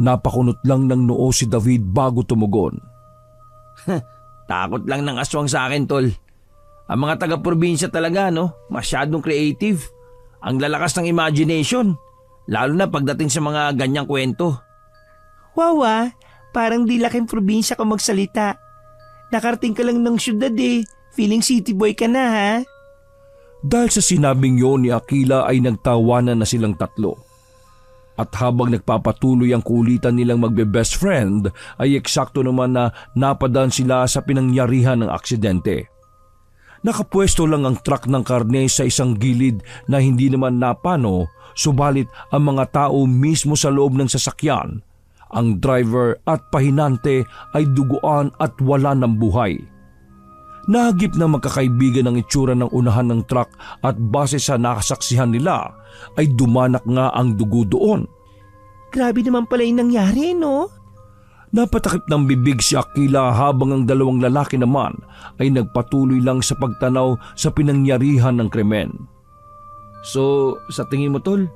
[SPEAKER 1] Napakunot lang ng noo si David bago tumugon.
[SPEAKER 2] Takot lang ng aswang sa akin, tol. Ang mga taga-probinsya talaga, no? Masyadong creative. Ang lalakas ng imagination. Lalo na pagdating sa mga ganyang kwento.
[SPEAKER 3] Wow parang di laking probinsya ka magsalita. Nakarating ka lang ng syudad eh. Feeling city boy ka na ha?
[SPEAKER 1] Dahil sa sinabing yon ni Akila ay nagtawanan na silang tatlo. At habang nagpapatuloy ang kulitan nilang magbe-best friend ay eksakto naman na napadaan sila sa pinangyarihan ng aksidente. Nakapwesto lang ang truck ng karne sa isang gilid na hindi naman napano, subalit ang mga tao mismo sa loob ng sasakyan, ang driver at pahinante ay duguan at wala ng buhay. Nahagip na magkakaibigan ang itsura ng unahan ng truck at base sa nakasaksihan nila ay dumanak nga ang dugo doon.
[SPEAKER 3] Grabe naman pala yung nangyari, no?
[SPEAKER 1] Napatakip ng bibig si Akila habang ang dalawang lalaki naman ay nagpatuloy lang sa pagtanaw sa pinangyarihan ng krimen.
[SPEAKER 2] So, sa tingin mo tol,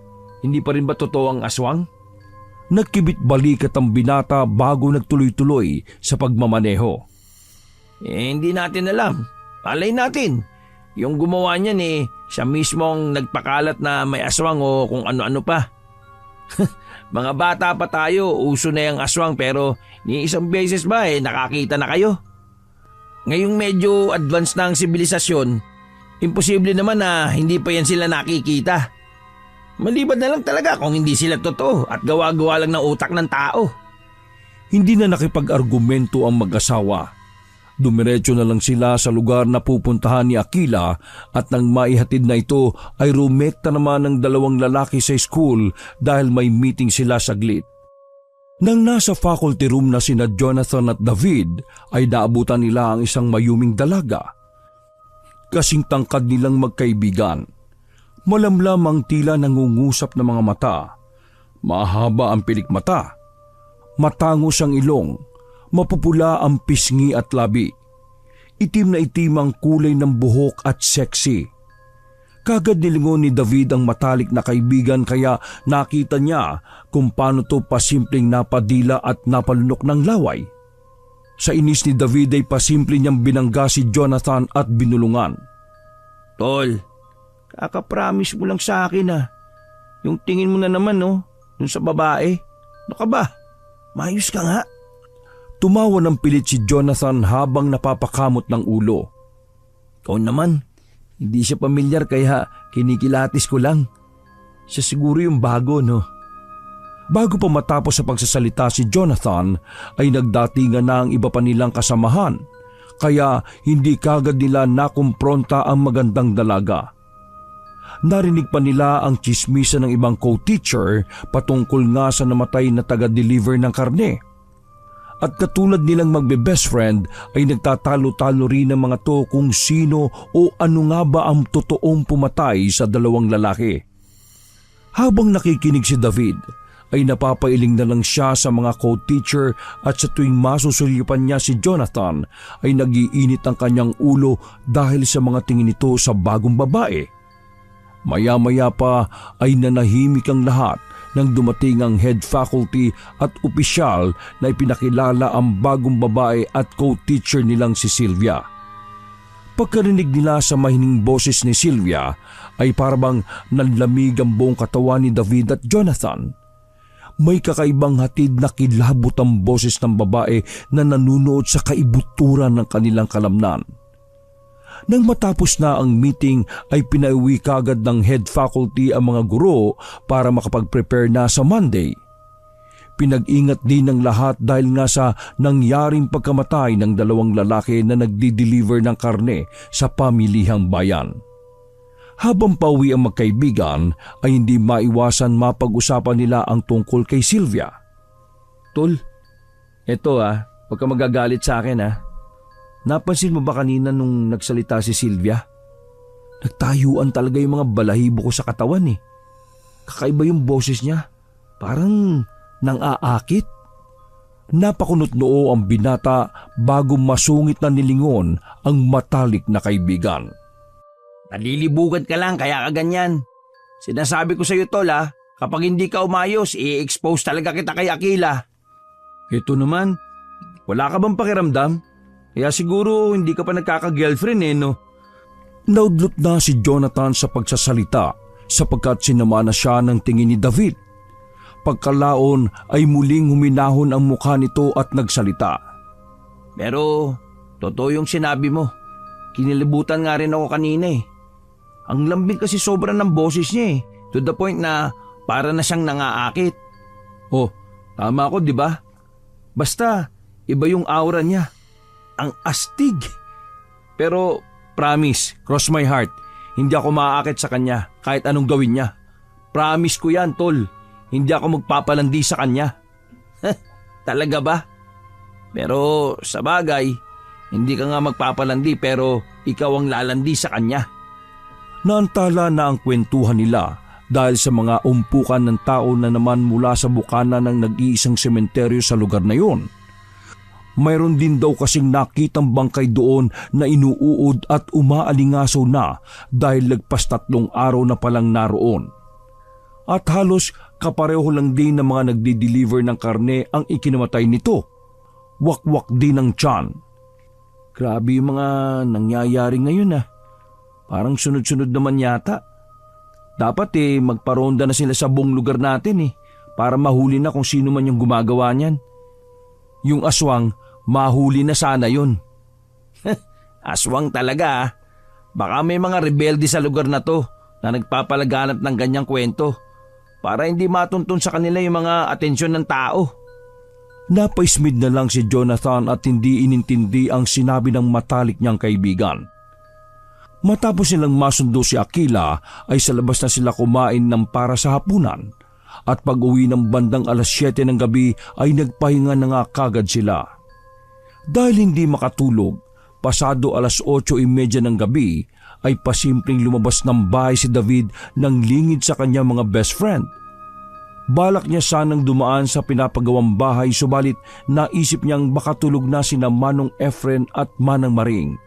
[SPEAKER 2] hindi pa rin ba totoo ang aswang?
[SPEAKER 1] Nagkibit balikat ang binata bago nagtuloy-tuloy sa pagmamaneho.
[SPEAKER 2] Hindi natin alam. Alay natin. Yung gumawa niyan siya mismo ang nagpakalat na may aswang o kung ano-ano pa. Mga bata pa tayo, uso na yung aswang pero ni isang beses ba nakakita na kayo? Ngayong medyo advanced na ang sibilisasyon, imposible naman na hindi pa yan sila nakikita. Maliban na lang talaga kung hindi sila totoo at gawa-gawa lang ng utak ng tao.
[SPEAKER 1] Hindi na nakipag-argumento ang mag-asawa. Dumiretso na lang sila sa lugar na pupuntahan ni Akila at nang maihatid na ito ay rumekta naman ng dalawang lalaki sa school dahil may meeting sila saglit. Nang nasa faculty room na sina Jonathan at David ay naabutan nila ang isang mayuming dalaga. Kasing tangkad nilang magkaibigan. Malamlam ang tila nangungusap ng mga mata. Mahaba ang pilik mata. Matangos ang ilong. Mapupula ang pisngi at labi. Itim na itim ang kulay ng buhok at sexy. Kagad nilingon ni David ang matalik na kaibigan kaya nakita niya kung paano to pasimpleng napadila at napalunok ng laway. Sa inis ni David ay pasimple niyang binangga si Jonathan at binulungan.
[SPEAKER 2] Tol, kakapromise mo lang sa akin Yung tingin mo na naman dun sa babae. Ano ka ba? Mayos ka nga.
[SPEAKER 1] Tumawa ng pilit si Jonathan habang napapakamot ng ulo.
[SPEAKER 2] Ikaw naman, hindi siya pamilyar kaya kinikilatis ko lang. Siya siguro yung bago, no?
[SPEAKER 1] Bago pa matapos sa pagsasalita si Jonathan ay nagdatingan na ang iba pa nilang kasamahan, kaya hindi kagad nila nakumpronta ang magandang dalaga. Narinig pa nila ang tsismisa ng ibang co-teacher patungkol nga sa namatay na taga-deliver ng karne. At katulad nilang magbe-best friend ay nagtatalo-talo rin ng mga to kung sino o ano nga ba ang totoong pumatay sa dalawang lalaki. Habang nakikinig si David ay napapailing na lang siya sa mga co-teacher at sa tuwing masusulyupan niya si Jonathan ay nagiinit ang kanyang ulo dahil sa mga tingin nito sa bagong babae. Maya-maya pa ay nanahimik ang lahat nang dumating ang head faculty at opisyal na ipinakilala ang bagong babae at co-teacher nilang si Sylvia. Pagkarinig nila sa mahining boses ni Sylvia ay parang nanlamig ang buong katawan ni David at Jonathan. May kakaibang hatid na kilabot ang boses ng babae na nanunood sa kaibuturan ng kanilang kalamnan. Nang matapos na ang meeting ay pinauwi kagad ng head faculty ang mga guro para makapag-prepare na sa Monday. Pinag-ingat din ng lahat dahil nga sa nangyaring pagkamatay ng dalawang lalaki na nagdi-deliver ng karne sa pamilihang bayan. Habang pauwi ang magkaibigan ay hindi maiwasan mapag-usapan nila ang tungkol kay Sylvia.
[SPEAKER 2] Tol, eto huwag ka magagalit sa akin Napansin mo ba kanina nung nagsalita si Sylvia? Nagtayuan talaga yung mga balahibo ko sa katawan Kakaiba yung boses niya. Parang nang-aakit.
[SPEAKER 1] Napakunot noo ang binata bago masungit na nilingon ang matalik na kaibigan.
[SPEAKER 2] Nalilibugan ka lang kaya ka ganyan. Sinasabi ko sa iyo tol kapag hindi ka umayos, i-expose talaga kita kay Akila. Ito naman, wala ka bang pakiramdam? Kaya siguro hindi ka pa nagkaka-girlfriend no?
[SPEAKER 1] Naudlot na si Jonathan sa pagsasalita sapagkat sinama na siya ng tingin ni David. Pagkalaon ay muling huminahon ang mukha nito at nagsalita.
[SPEAKER 2] Pero totoo yung sinabi mo. Kinilibutan nga rin ako kanina Ang lambing kasi sobra ng boses niya to the point na para na siyang nangaakit. Oh, tama ako, di ba? Basta, iba yung aura niya. Ang astig. Pero promise, cross my heart, hindi ako maaakit sa kanya kahit anong gawin niya. Promise ko yan, tol. Hindi ako magpapalandi sa kanya. Talaga ba? Pero sa bagay, hindi ka nga magpapalandi pero ikaw ang lalandi sa kanya.
[SPEAKER 1] Naantala na ang kwentuhan nila dahil sa mga umpukan ng tao na naman mula sa bukana ng nag-iisang sementeryo sa lugar na yun. Mayroon din daw kasing nakitang bangkay doon na inuuod at umaalingaso na dahil lagpas 3 araw na palang naroon. At halos kapareho lang din ng mga nagdi-deliver ng karne ang ikinamatay nito. Wakwak din ang tiyan. Grabe yung mga nangyayari ngayon Parang sunod-sunod naman yata. Dapat magparonda na sila sa buong lugar natin para mahuli na kung sino man yung gumagawa niyan. Yung aswang, mahuli na sana yun.
[SPEAKER 2] Aswang talaga. Baka may mga rebelde sa lugar na to na nagpapalaganap ng ganyang kwento para hindi matuntun sa kanila yung mga atensyon ng tao.
[SPEAKER 1] Napaismid na lang si Jonathan at hindi inintindi ang sinabi ng matalik niyang kaibigan. Matapos nilang masundo si Akila ay sa labas na sila kumain ng para sa hapunan at pag-uwi ng bandang 7:00 ng gabi ay nagpahinga na nga kagad sila. Dahil hindi makatulog, pasado 8:30 ng gabi ay pasimpleng lumabas ng bahay si David nang lingid sa kanyang mga best friend. Balak niya sanang dumaan sa pinapagawang bahay subalit naisip niyang baka tulog na sina Manong Efren at Manang Maring.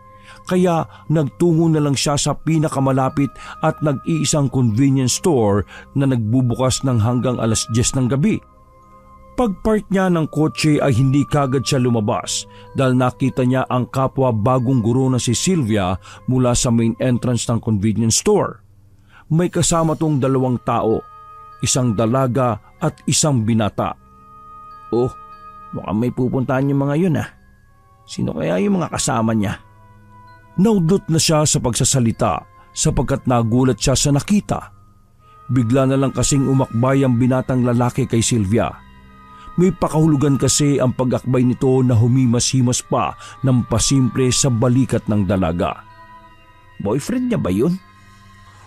[SPEAKER 1] Kaya nagtungo na lang siya sa pinakamalapit at nag-iisang convenience store na nagbubukas ng hanggang 10:00 ng gabi. Pagpark niya ng kotse ay hindi kagad siya lumabas dahil nakita niya ang kapwa bagong guro na si Sylvia mula sa main entrance ng convenience store. May kasama tong 2 tao, isang dalaga at isang binata.
[SPEAKER 2] Oh, mukhang may pupuntahan yung mga yun Sino kaya yung mga kasama niya?
[SPEAKER 1] Naudot na siya sa pagsasalita sapagkat nagulat siya sa nakita. Bigla na lang kasing umakbay ang binatang lalaki kay Sylvia. May pakahulugan kasi ang pag-akbay nito na humimas-himas pa ng pasimple sa balikat ng dalaga.
[SPEAKER 2] Boyfriend niya ba yun?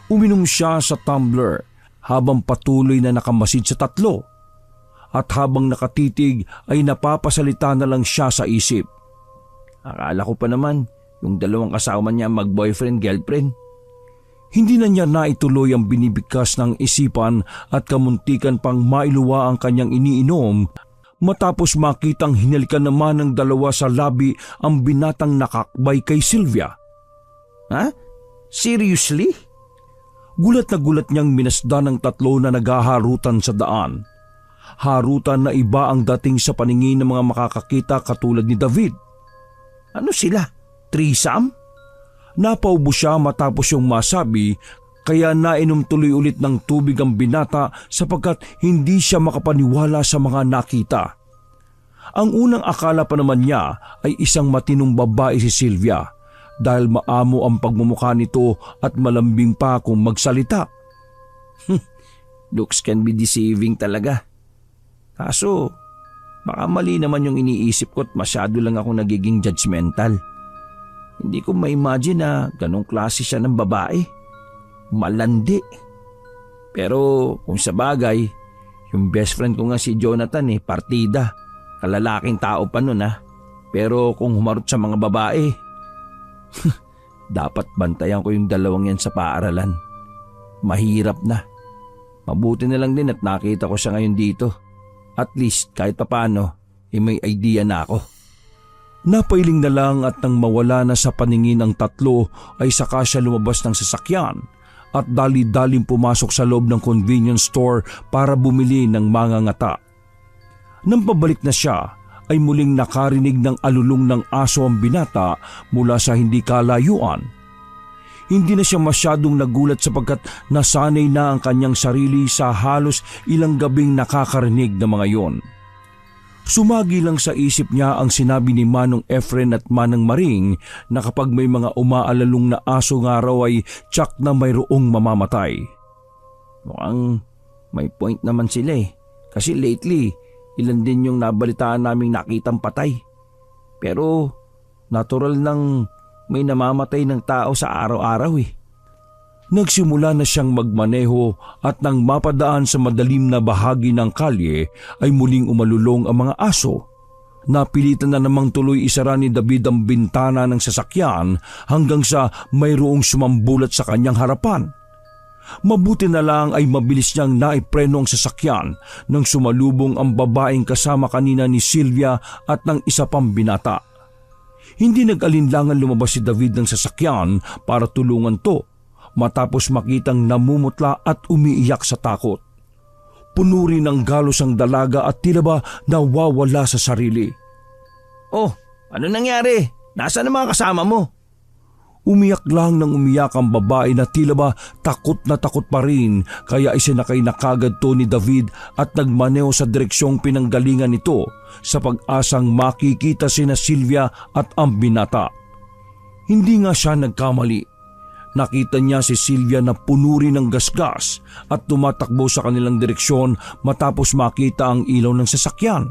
[SPEAKER 1] Uminom siya sa tumbler habang patuloy na nakamasid sa 3. At habang nakatitig ay napapasalita na lang siya sa isip.
[SPEAKER 2] Akala ko pa naman yung 2 kasama niya mag-boyfriend-girlfriend.
[SPEAKER 1] Hindi na niya naituloy ang binibigkas ng isipan at kamuntikan pang mailuwa ang kanyang iniinom matapos makitang hinalikan naman ng 2 sa labi ang binatang nakakbay kay Sylvia.
[SPEAKER 2] Ha? Seriously?
[SPEAKER 1] Gulat na gulat niyang minasdan ng 3 na naghaharutan sa daan. Harutan na iba ang dating sa paningin ng mga makakakita katulad ni David.
[SPEAKER 2] Ano sila? Threesome?
[SPEAKER 1] Napaubo siya matapos yung masabi kaya nainom tuloy ulit ng tubig ang binata sapagkat hindi siya makapaniwala sa mga nakita. Ang unang akala pa naman niya ay isang matinong babae si Sylvia dahil maamo ang pagmumukha nito at malambing pa kung magsalita.
[SPEAKER 2] Looks can be deceiving talaga. Kaso, baka mali naman yung iniisip ko at masyado lang ako nagiging judgmental. Hindi ko ma-imagine na ganong klase siya ng babae. Malandi. Pero kung sa bagay, yung best friend ko nga si Jonathan partida. Kalalaking tao pa nun Pero kung humarot sa mga babae, dapat bantayan ko yung 2 yan sa paaralan. Mahirap na. Mabuti na lang din at nakita ko siya ngayon dito. At least kahit papano, may idea na ako.
[SPEAKER 1] Napailing na lang at nang mawala na sa paningin ang 3 ay saka siya lumabas ng sasakyan at dali-daling pumasok sa loob ng convenience store para bumili ng mga ngata. Nang pabalik na siya ay muling nakarinig ng alulong ng aso ang binata mula sa hindi kalayuan. Hindi na siya masyadong nagulat sapagkat nasanay na ang kanyang sarili sa halos ilang gabing nakakarinig na mga yon. Sumagi lang sa isip niya ang sinabi ni Manong Efren at Manang Maring na kapag may mga umaalalong na aso nga raw ay tsak na mayroong mamamatay.
[SPEAKER 2] May point naman sila eh. Kasi lately, ilan din yung nabalitaan naming nakitang patay. Pero natural nang may namamatay ng tao sa araw-araw eh.
[SPEAKER 1] Nagsimula na siyang magmaneho at nang mapadaan sa madalim na bahagi ng kalye ay muling umalulong ang mga aso. Napilitan na namang tuloy isara ni David ang bintana ng sasakyan hanggang sa mayroong sumambulat sa kanyang harapan. Mabuti na lang ay mabilis niyang naipreno ang sasakyan nang sumalubong ang babaeng kasama kanina ni Sylvia at ng isa pang binata. Hindi nag-alinlangan lumabas si David ng sasakyan para tulungan to matapos makitang namumutla at umiiyak sa takot. Puno rin ng galos ang dalaga at tila ba nawawala sa sarili.
[SPEAKER 2] Oh, ano nangyari? Nasaan ang mga kasama mo?
[SPEAKER 1] Umiyak lang ng umiyak ang babae na tila ba takot na takot pa rin kaya isinakay na kagad to ni David at nagmaneho sa direksyong pinanggalingan nito sa pag-asang makikita sina Sylvia at ang binata. Hindi nga siya nagkamali. Nakita niya si Sylvia na puno rin ng gasgas at tumatakbo sa kanilang direksyon matapos makita ang ilaw ng sasakyan.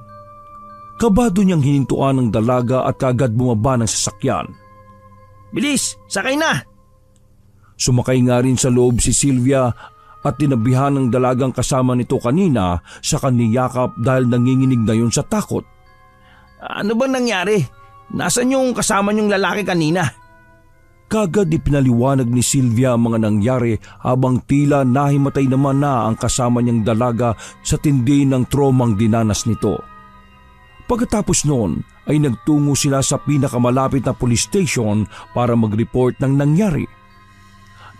[SPEAKER 1] Kabado niyang hinintuan ng dalaga at kagad bumaba ng sasakyan.
[SPEAKER 2] Bilis, sakay na!
[SPEAKER 1] Sumakay nga rin sa loob si Sylvia at tinabihan ng dalagang kasama nito kanina sa kaniyakap dahil nanginginig na yun sa takot.
[SPEAKER 2] Ano bang nangyari? Nasaan yung kasama niyong lalaki kanina?
[SPEAKER 1] Kagad ipinaliwanag ni Sylvia ang mga nangyari habang tila nahimatay naman na ang kasama niyang dalaga sa tindi ng tromang dinanas nito. Pagkatapos noon ay nagtungo sila sa pinakamalapit na police station para mag-report ng nangyari.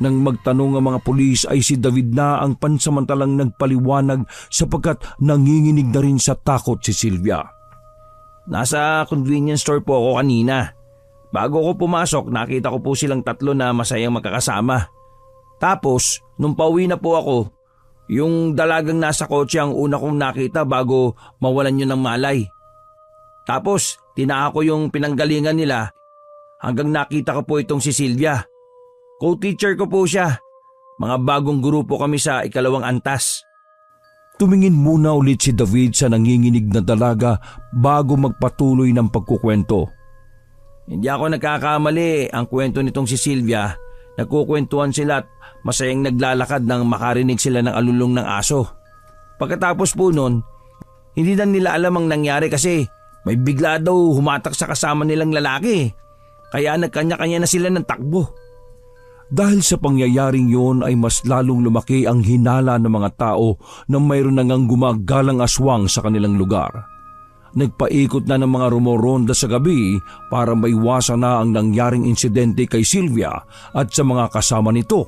[SPEAKER 1] Nang magtanong ang mga pulis ay si David na ang pansamantalang nagpaliwanag sapagkat nanginginig na rin sa takot si Sylvia.
[SPEAKER 2] Nasa convenience store po ako kanina. Bago ko pumasok, nakita ko po silang tatlo na masayang magkakasama. Tapos, nung pauwi na po ako, yung dalagang nasa kotse ang una kong nakita bago mawalan yun ng malay. Tapos, tinaka ko yung pinanggalingan nila hanggang nakita ko po itong si Sylvia. Co-teacher ko po siya. Mga bagong grupo kami sa 2nd antas.
[SPEAKER 1] Tumingin muna ulit si David sa nanginginig na dalaga bago magpatuloy ng pagkukwento.
[SPEAKER 2] Hindi ako nagkakamali, ang kwento nitong si Sylvia. Nagkukwentuhan sila at masayang naglalakad nang makarinig sila ng alulong ng aso. Pagkatapos po nun, hindi na nila alam ang nangyari kasi may bigla daw humatak sa kasama nilang lalaki. Kaya nagkanya-kanya na sila ng takbo.
[SPEAKER 1] Dahil sa pangyayaring yon ay mas lalong lumaki ang hinala ng mga tao na mayroon na ngang gumagalang aswang sa kanilang lugar. Nagpaikot na ng mga rumoronda sa gabi para maiwasan na ang nangyaring insidente kay Sylvia at sa mga kasama nito.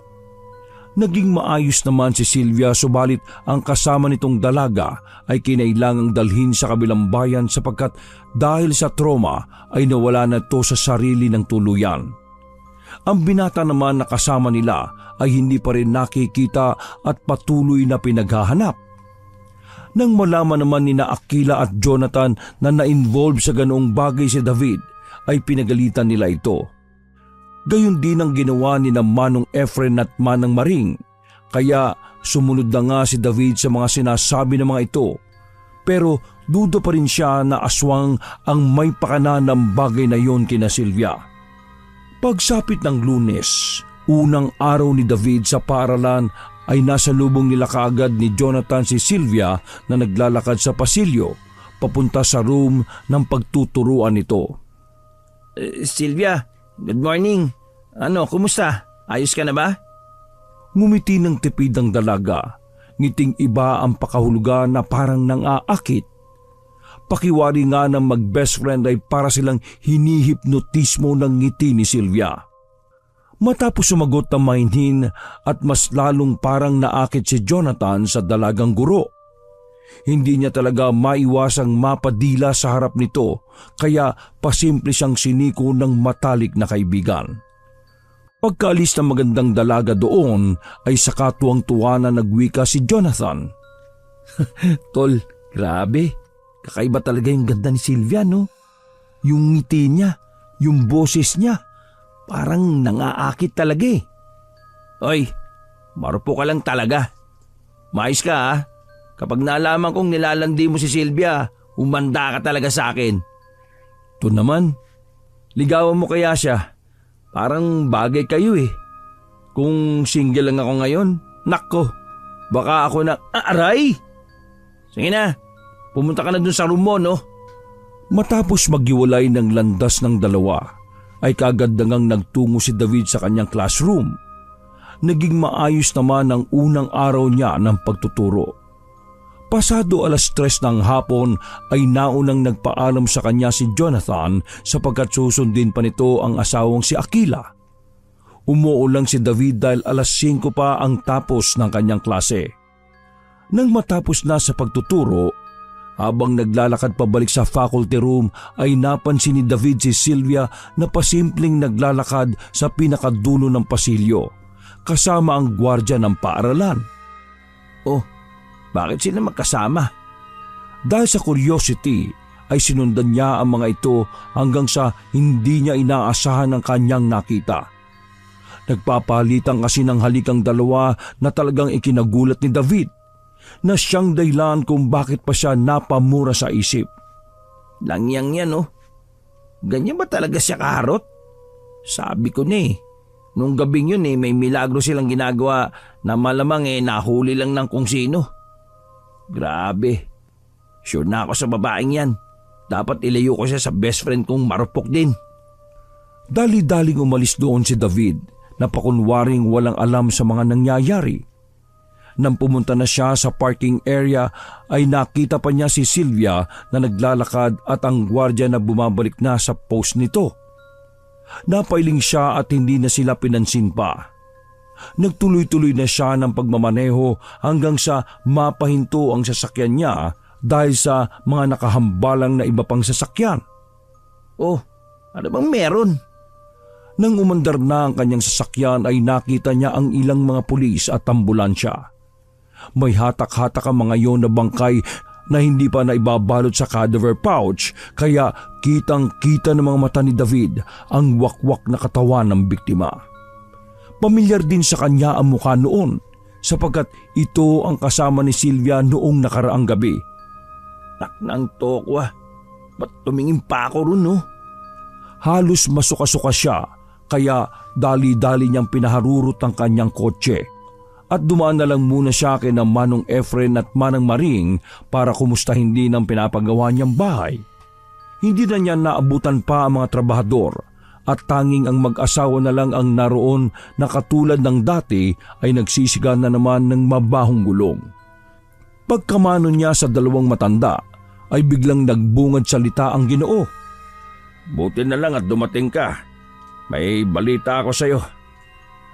[SPEAKER 1] Naging maayos naman si Sylvia subalit ang kasama nitong dalaga ay kinailangang dalhin sa kabilang bayan sapagkat dahil sa trauma ay nawala na ito sa sarili ng tuluyan. Ang binata naman na kasama nila ay hindi pa rin nakikita at patuloy na pinaghahanap. Nang malaman naman ni na Aquila at Jonathan na na-involve sa ganoong bagay si David, ay pinagalitan nila ito. Gayon din ang ginawa ni na Manong Efren at Manang Maring, kaya sumunod na nga si David sa mga sinasabi ng mga ito. Pero duda pa rin siya na aswang ang may pakana ng bagay na yon kina Sylvia. Pagsapit ng Lunes, unang araw ni David sa paaralan, ay nasa lubong nila kaagad ni Jonathan si Sylvia na naglalakad sa pasilyo papunta sa room ng pagtuturuan nito.
[SPEAKER 2] Sylvia, good morning. Ano, kumusta? Ayos ka na ba?
[SPEAKER 1] Ngumiti ng tipid ang dalaga. Ngiting iba ang pakahulugan na parang nang-aakit. Pakiwari nga ng mag-best friend ay para silang hinihipnotismo ng ngiti ni Sylvia. Matapos sumagot ng mainhin at mas lalong parang naakit si Jonathan sa dalagang guro. Hindi niya talaga maiwasang mapadila sa harap nito kaya pasimple siyang siniko ng matalik na kaibigan. Pagkaalis ng magandang dalaga doon ay saka tuwang-tuwa na nagwika si Jonathan.
[SPEAKER 2] Tol, grabe. Kakaiba talaga yung ganda ni Sylvia, no? Yung ngiti niya, yung boses niya. Parang nangaakit talaga eh. Oy, marupo ka lang talaga. Mais ka ha. Kapag nalaman kong nilalandi mo si Sylvia, umanda ka talaga sa akin.
[SPEAKER 1] To naman,
[SPEAKER 2] Ligawan mo kaya siya? Parang bagay kayo eh. Kung single lang ako ngayon, nakko, baka ako na... Aray! Sige na, pumunta ka na dun sa room mo, no?
[SPEAKER 1] matapos maghiwalay ng landas ng dalawa, ay kaagad nang nagtungo si David sa kanyang classroom. Naging maayos naman ang unang araw niya ng pagtuturo. Pasado 3:00 ng hapon ay naunang nagpaalam sa kanya si Jonathan sapagkat susundin pa nito ang asawang si Akila. Umuulang si David dahil 5:00 pa ang tapos ng kanyang klase. Nang matapos na sa pagtuturo, habang naglalakad pabalik sa faculty room ay napansin ni David si Sylvia na pasimpleng naglalakad sa pinakadulo ng pasilyo kasama ang gwardya ng paaralan.
[SPEAKER 2] Oh, bakit sila magkasama?
[SPEAKER 1] Dahil sa curiosity ay sinundan niya ang mga ito hanggang sa hindi niya inaasahan ang kanyang nakita. Nagpapalitan kasi ng halikang dalawa na talagang ikinagulat ni David na siyang dahilan kung bakit pa siya napamura sa isip.
[SPEAKER 2] Langyang yan oh. Ganyan ba talaga siya kaharot? Sabi ko na eh. Nung gabing yun may milagro silang ginagawa na malamang nahuli lang ng kung sino. Grabe. Sure na ako sa babaeng yan. Dapat ilayo ko siya sa best friend kong marupok din.
[SPEAKER 1] Dali-daling umalis doon si David na pakunwaring walang alam sa mga nangyayari. Nang pumunta na siya sa parking area ay nakita pa niya si Sylvia na naglalakad at ang gwardya na bumabalik na sa post nito. Napailing siya at hindi na sila pinansin pa. Nagtuloy-tuloy na siya ng pagmamaneho hanggang sa mapahinto ang sasakyan niya dahil sa mga nakahambalang na iba pang sasakyan.
[SPEAKER 2] Oh, ano bang meron?
[SPEAKER 1] Nang umandar na ang kanyang sasakyan ay nakita niya ang ilang mga pulis at ambulansya. May hatak-hatak ang mga yon na bangkay na hindi pa naibabalot sa cadaver pouch kaya kitang-kita ng mga mata ni David ang wakwak na katawan ng biktima. Pamilyar din sa kanya ang mukha noon sapagkat ito ang kasama ni Sylvia noong nakaraang gabi.
[SPEAKER 2] Taknang tokwa, ba't tumingin pa ako ron no?
[SPEAKER 1] Halos masuka-suka siya kaya dali-dali niyang pinaharurot ang kanyang kotse. At dumaan na lang muna siya kay na Manong Efren at Manang Maring para kumustahin din ang pinapagawa niyang bahay. Hindi na niya naabutan pa ang mga trabahador at tanging ang mag-asawa na lang ang naroon na katulad ng dati ay nagsisiga na naman ng mabahong gulong. Pagkamano niya sa dalawang matanda ay biglang nagbungad salita ang Ginoo.
[SPEAKER 2] Buti na lang at dumating ka. May balita ako sa'yo.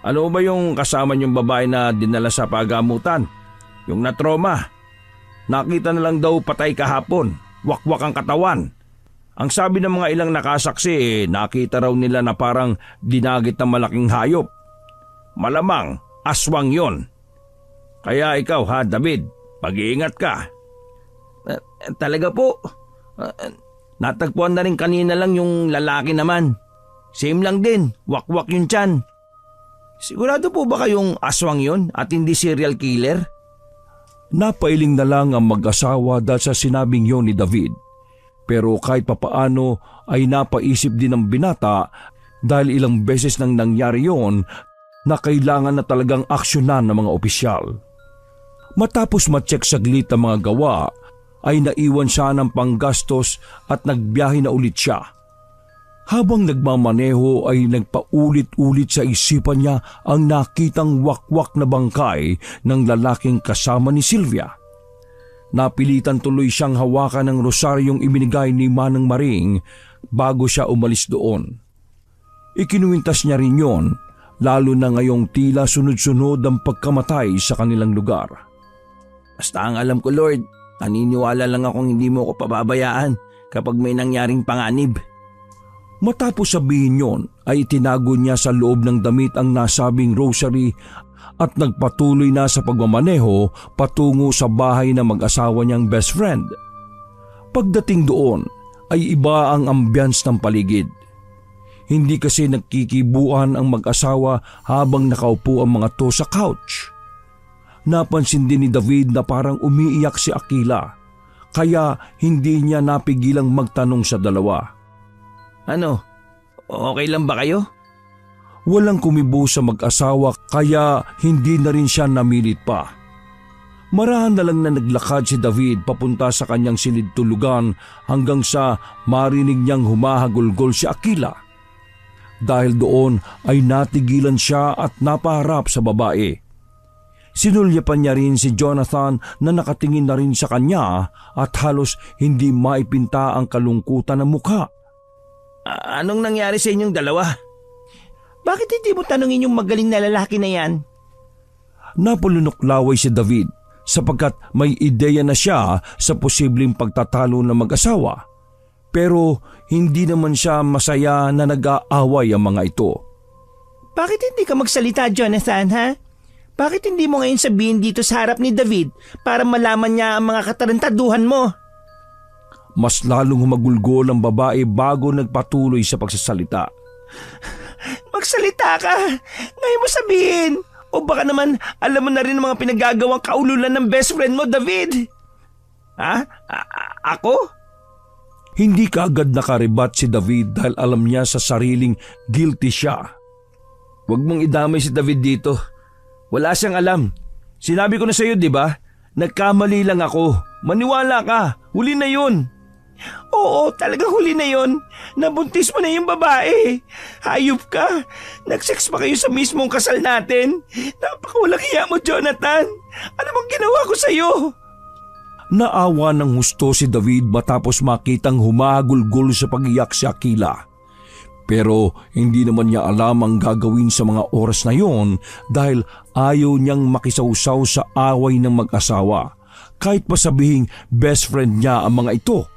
[SPEAKER 2] Ano ba yung kasama niyong babae na dinala sa pagamutan? Yung natroma. Nakita na lang daw patay kahapon. Wakwak ang katawan. Ang sabi ng mga ilang nakasaksi nakita raw nila na parang dinagit ng malaking hayop. Malamang aswang yon. Kaya ikaw ha David, mag-iingat ka. Talaga po. Natagpuan na rin kanina lang yung lalaki naman. Same lang din, wakwak yung tiyan. Sigurado po ba kayong aswang yon at hindi serial killer?
[SPEAKER 1] Napailing na lang ang mag-asawa dahil sa sinabing yon ni David. Pero kahit papaano ay napaisip din ng binata dahil ilang beses nang nangyari yon na kailangan na talagang aksyonan ng mga opisyal. Matapos ma-check saglit ang mga gawa ay naiwan siya ng panggastos at nagbiyahe na ulit siya. Habang nagmamaneho ay nagpaulit-ulit sa isipan niya ang nakitang wakwak na bangkay ng lalaking kasama ni Sylvia. Napilitan tuloy siyang hawakan ng rosaryong ibinigay ni Manang Maring bago siya umalis doon. Ikinuwintas niya rin yon, lalo na ngayong tila sunod-sunod ang pagkamatay sa kanilang lugar.
[SPEAKER 2] Basta ang alam ko Lord, naniniwala lang akong hindi mo ko pababayaan kapag may nangyaring panganib.
[SPEAKER 1] Matapos sabihin yon ay itinago niya sa loob ng damit ang nasabing rosary at nagpatuloy na sa pagmamaneho patungo sa bahay ng mag-asawa niyang best friend. Pagdating doon ay iba ang ambience ng paligid. Hindi kasi nagkikibuan ang mag-asawa habang nakaupo ang mga to sa couch. Napansin din ni David na parang umiiyak si Akila, kaya hindi niya napigilang magtanong sa dalawa.
[SPEAKER 2] Ano? Okay lang ba kayo?
[SPEAKER 1] Walang kumibo sa mag-asawa kaya hindi na rin siya namilit pa. Marahan na lang na naglakad si David papunta sa kanyang silid tulugan hanggang sa marinig niyang humahagulgol si Akila. Dahil doon ay natigilan siya at napaharap sa babae. Sinulyapan niya rin si Jonathan na nakatingin na rin sa kanya at halos hindi maipinta ang kalungkutan ng mukha.
[SPEAKER 2] Anong nangyari sa inyong dalawa?
[SPEAKER 3] Bakit hindi mo tanungin yung magaling na lalaki na yan?
[SPEAKER 1] Napulunoklaway si David sapagkat may ideya na siya sa posibleng pagtatalo ng mag-asawa. Pero hindi naman siya masaya na nag-aaway ang mga ito.
[SPEAKER 3] Bakit hindi ka magsalita, Jonathan, ha? Bakit hindi mo ngayon sabihin dito sa harap ni David para malaman niya ang mga katarantaduhan mo?
[SPEAKER 1] Mas lalong humagulgol ang babae bago nagpatuloy sa pagsasalita.
[SPEAKER 3] Magsalita ka! Ngayon mo sabihin! O baka naman alam mo na rin ang mga pinagagawang kaululan ng best friend mo, David!
[SPEAKER 2] Ha? Ako?
[SPEAKER 1] Hindi kaagad nakaribat si David dahil alam niya sa sariling guilty siya.
[SPEAKER 2] Huwag mong idamay si David dito. Wala siyang alam. Sinabi ko na sa iyo, di ba? Nagkamali lang ako. Maniwala ka. Huli na yun.
[SPEAKER 3] Oo, talagang huli na yon. Nabuntis mo na yung babae. Hayop ka. Nag-sex pa kayo sa mismong kasal natin. Napakawalang hiya mo, Jonathan. Ano bang ginawa ko sa'yo?
[SPEAKER 1] Naawa ng husto si David matapos makitang humagulgol sa pag-iyak si Akila. Pero hindi naman niya alam ang gagawin sa mga oras na yon dahil ayaw niyang makisawsaw sa away ng mag-asawa. Kahit pa sabihing best friend niya ang mga ito.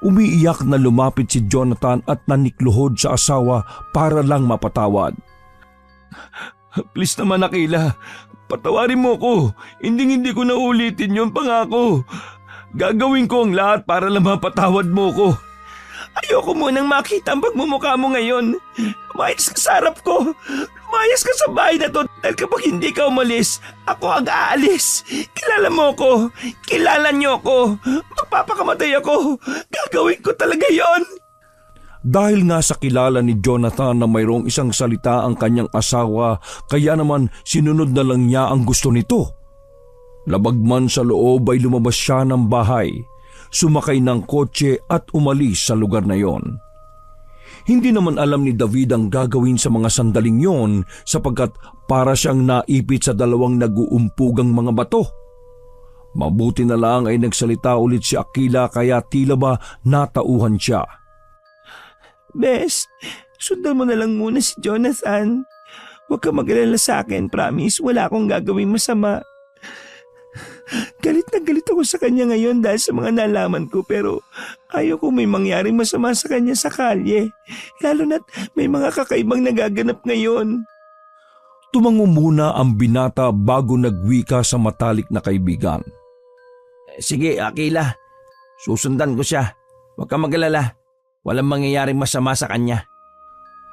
[SPEAKER 1] Umiiyak na lumapit si Jonathan at nanikluhod sa asawa para lang mapatawad.
[SPEAKER 2] Please naman, Akila. Patawarin mo ko. Hindi ko na ulitin yun, pangako. Gagawin ko ang lahat para lang mapatawad mo ko.
[SPEAKER 3] Ayoko munang makita ang pagmumukha mo ngayon. Lumayas ka sa harap ko. Lumayas ka sa bahay na to dahil kapag hindi ka umalis, ako ang aalis. Kilala mo ko. Kilala niyo ko. Magpapakamatay ako. Gagawin ko talaga yon.
[SPEAKER 1] Dahil nga sa kilala ni Jonathan na mayroong isang salita ang kanyang asawa, kaya naman sinunod na lang niya ang gusto nito. Labag man sa loob ay lumabas siya ng bahay, sumakay ng kotse at umalis sa lugar na yon. Hindi naman alam ni David ang gagawin sa mga sandaling yon sapagkat para siyang naipit sa dalawang nag-uumpugang mga bato. Mabuti na lang ay nagsalita ulit si Akila kaya tila ba natauhan siya.
[SPEAKER 3] Bes, sundan mo na lang muna si Jonathan. Huwag ka mag-alala sa akin, promise. Wala akong gagawin masama. Galit na galit ako sa kanya ngayon dahil sa mga nalaman ko pero ayaw ko may mangyaring masama sa kanya sa kalye. Lalo na't may mga kakaibang nagaganap ngayon.
[SPEAKER 1] Tumango muna ang binata bago nagwika sa matalik na kaibigan.
[SPEAKER 2] Sige, Akila. Susundan ko siya. Huwag ka mag-alala. Walang mangyayaring masama sa kanya.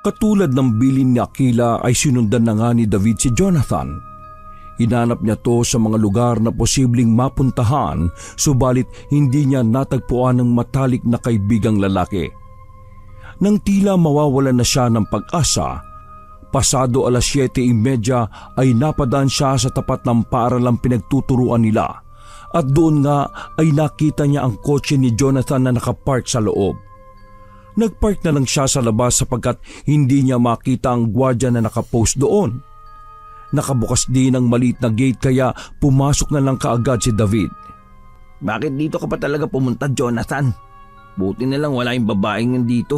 [SPEAKER 1] Katulad ng bilin ni Akila ay sinundan na nga ni David si Jonathan. Hinanap niya to sa mga lugar na posibleng mapuntahan subalit hindi niya natagpuan ng matalik na kaibigang lalaki. Nang tila mawawalan na siya ng pag-asa, pasado 7:30 ay napadaan siya sa tapat ng paaralang pinagtuturuan nila at doon nga ay nakita niya ang kotse ni Jonathan na nakapark sa loob. Nagpark na lang siya sa labas sapagkat hindi niya makita ang gwardiya na nakapost doon. Nakabukas din ang maliit na gate kaya pumasok na lang kaagad si David.
[SPEAKER 2] Bakit dito ka pa talaga pumunta, Jonathan? Buti na lang wala yung babaeng nandito.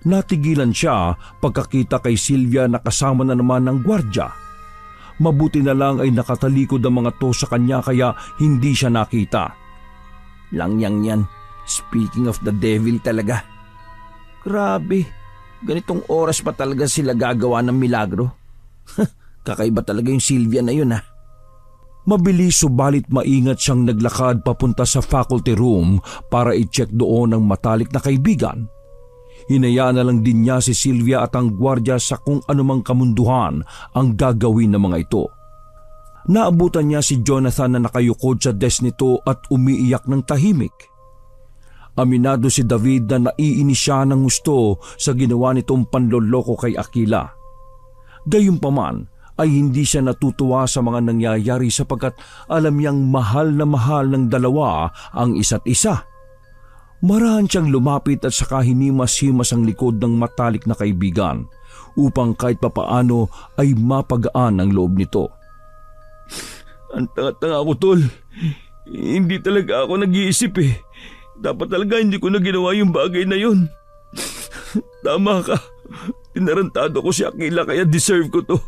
[SPEAKER 1] Natigilan siya pagkakita kay Sylvia na kasama na naman ng gwardiya. Mabuti na lang ay nakatalikod ang mga to sa kanya kaya hindi siya nakita.
[SPEAKER 2] Langyang yan. Speaking of the devil talaga. Grabe, ganitong oras pa talaga sila gagawa ng milagro. Kakaiba talaga yung Sylvia na yun ha.
[SPEAKER 1] Mabilis subalit maingat siyang naglakad papunta sa faculty room para i-check doon ang matalik na kaibigan. Hinayaan na lang din niya si Sylvia at ang gwardiya sa kung anumang kamunduhan ang gagawin ng mga ito. Naabutan niya si Jonathan na nakayukod sa desk nito at umiiyak ng tahimik. Aminado si David na naiinis siya ng gusto sa ginawa nitong panloloko kay Akila. Gayunpaman ay hindi siya natutuwa sa mga nangyayari sapagkat alam niyang mahal na mahal ng dalawa ang isa't isa. Marahan siyang lumapit at saka hinimas-himas ang likod ng matalik na kaibigan upang kahit papaano ay mapagaan ang loob nito.
[SPEAKER 2] Ang tanga-tanga ko, tol. Hindi talaga ako nag-iisip eh. Dapat talaga hindi ko na ginawa yung bagay na yun. Tama ka. Tinarantado ko si Akila kaya deserve ko to.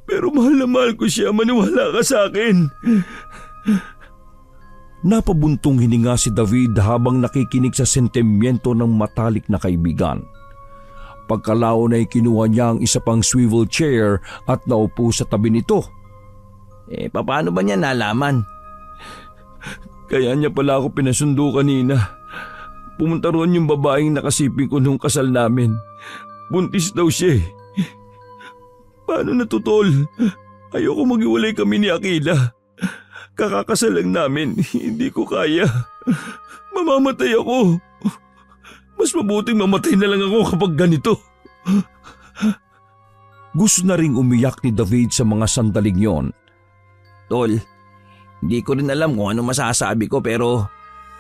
[SPEAKER 2] Pero mahal na mahal ko siya, maniwala ka sa akin.
[SPEAKER 1] Napabuntong hininga si David habang nakikinig sa sentimiento ng matalik na kaibigan. Pagkalaon ay kinuha niya ang isa pang swivel chair at naupo sa tabi nito.
[SPEAKER 2] Paano ba niya nalaman?
[SPEAKER 1] Kaya niya pala ako pinasundo kanina. Pumunta roon yung babaeng nakasiping ko nung kasal namin. Buntis daw siya eh.
[SPEAKER 2] Paano na to, tol? Ayoko maghiwalay kami ni Akila. Kakakasal lang namin, hindi ko kaya. Mamamatay ako. Mas mabuting mamatay na lang ako kapag ganito.
[SPEAKER 1] Gusto na ring umiyak ni David sa mga sandaling yon.
[SPEAKER 2] Tol, hindi ko rin alam kung ano masasabi ko pero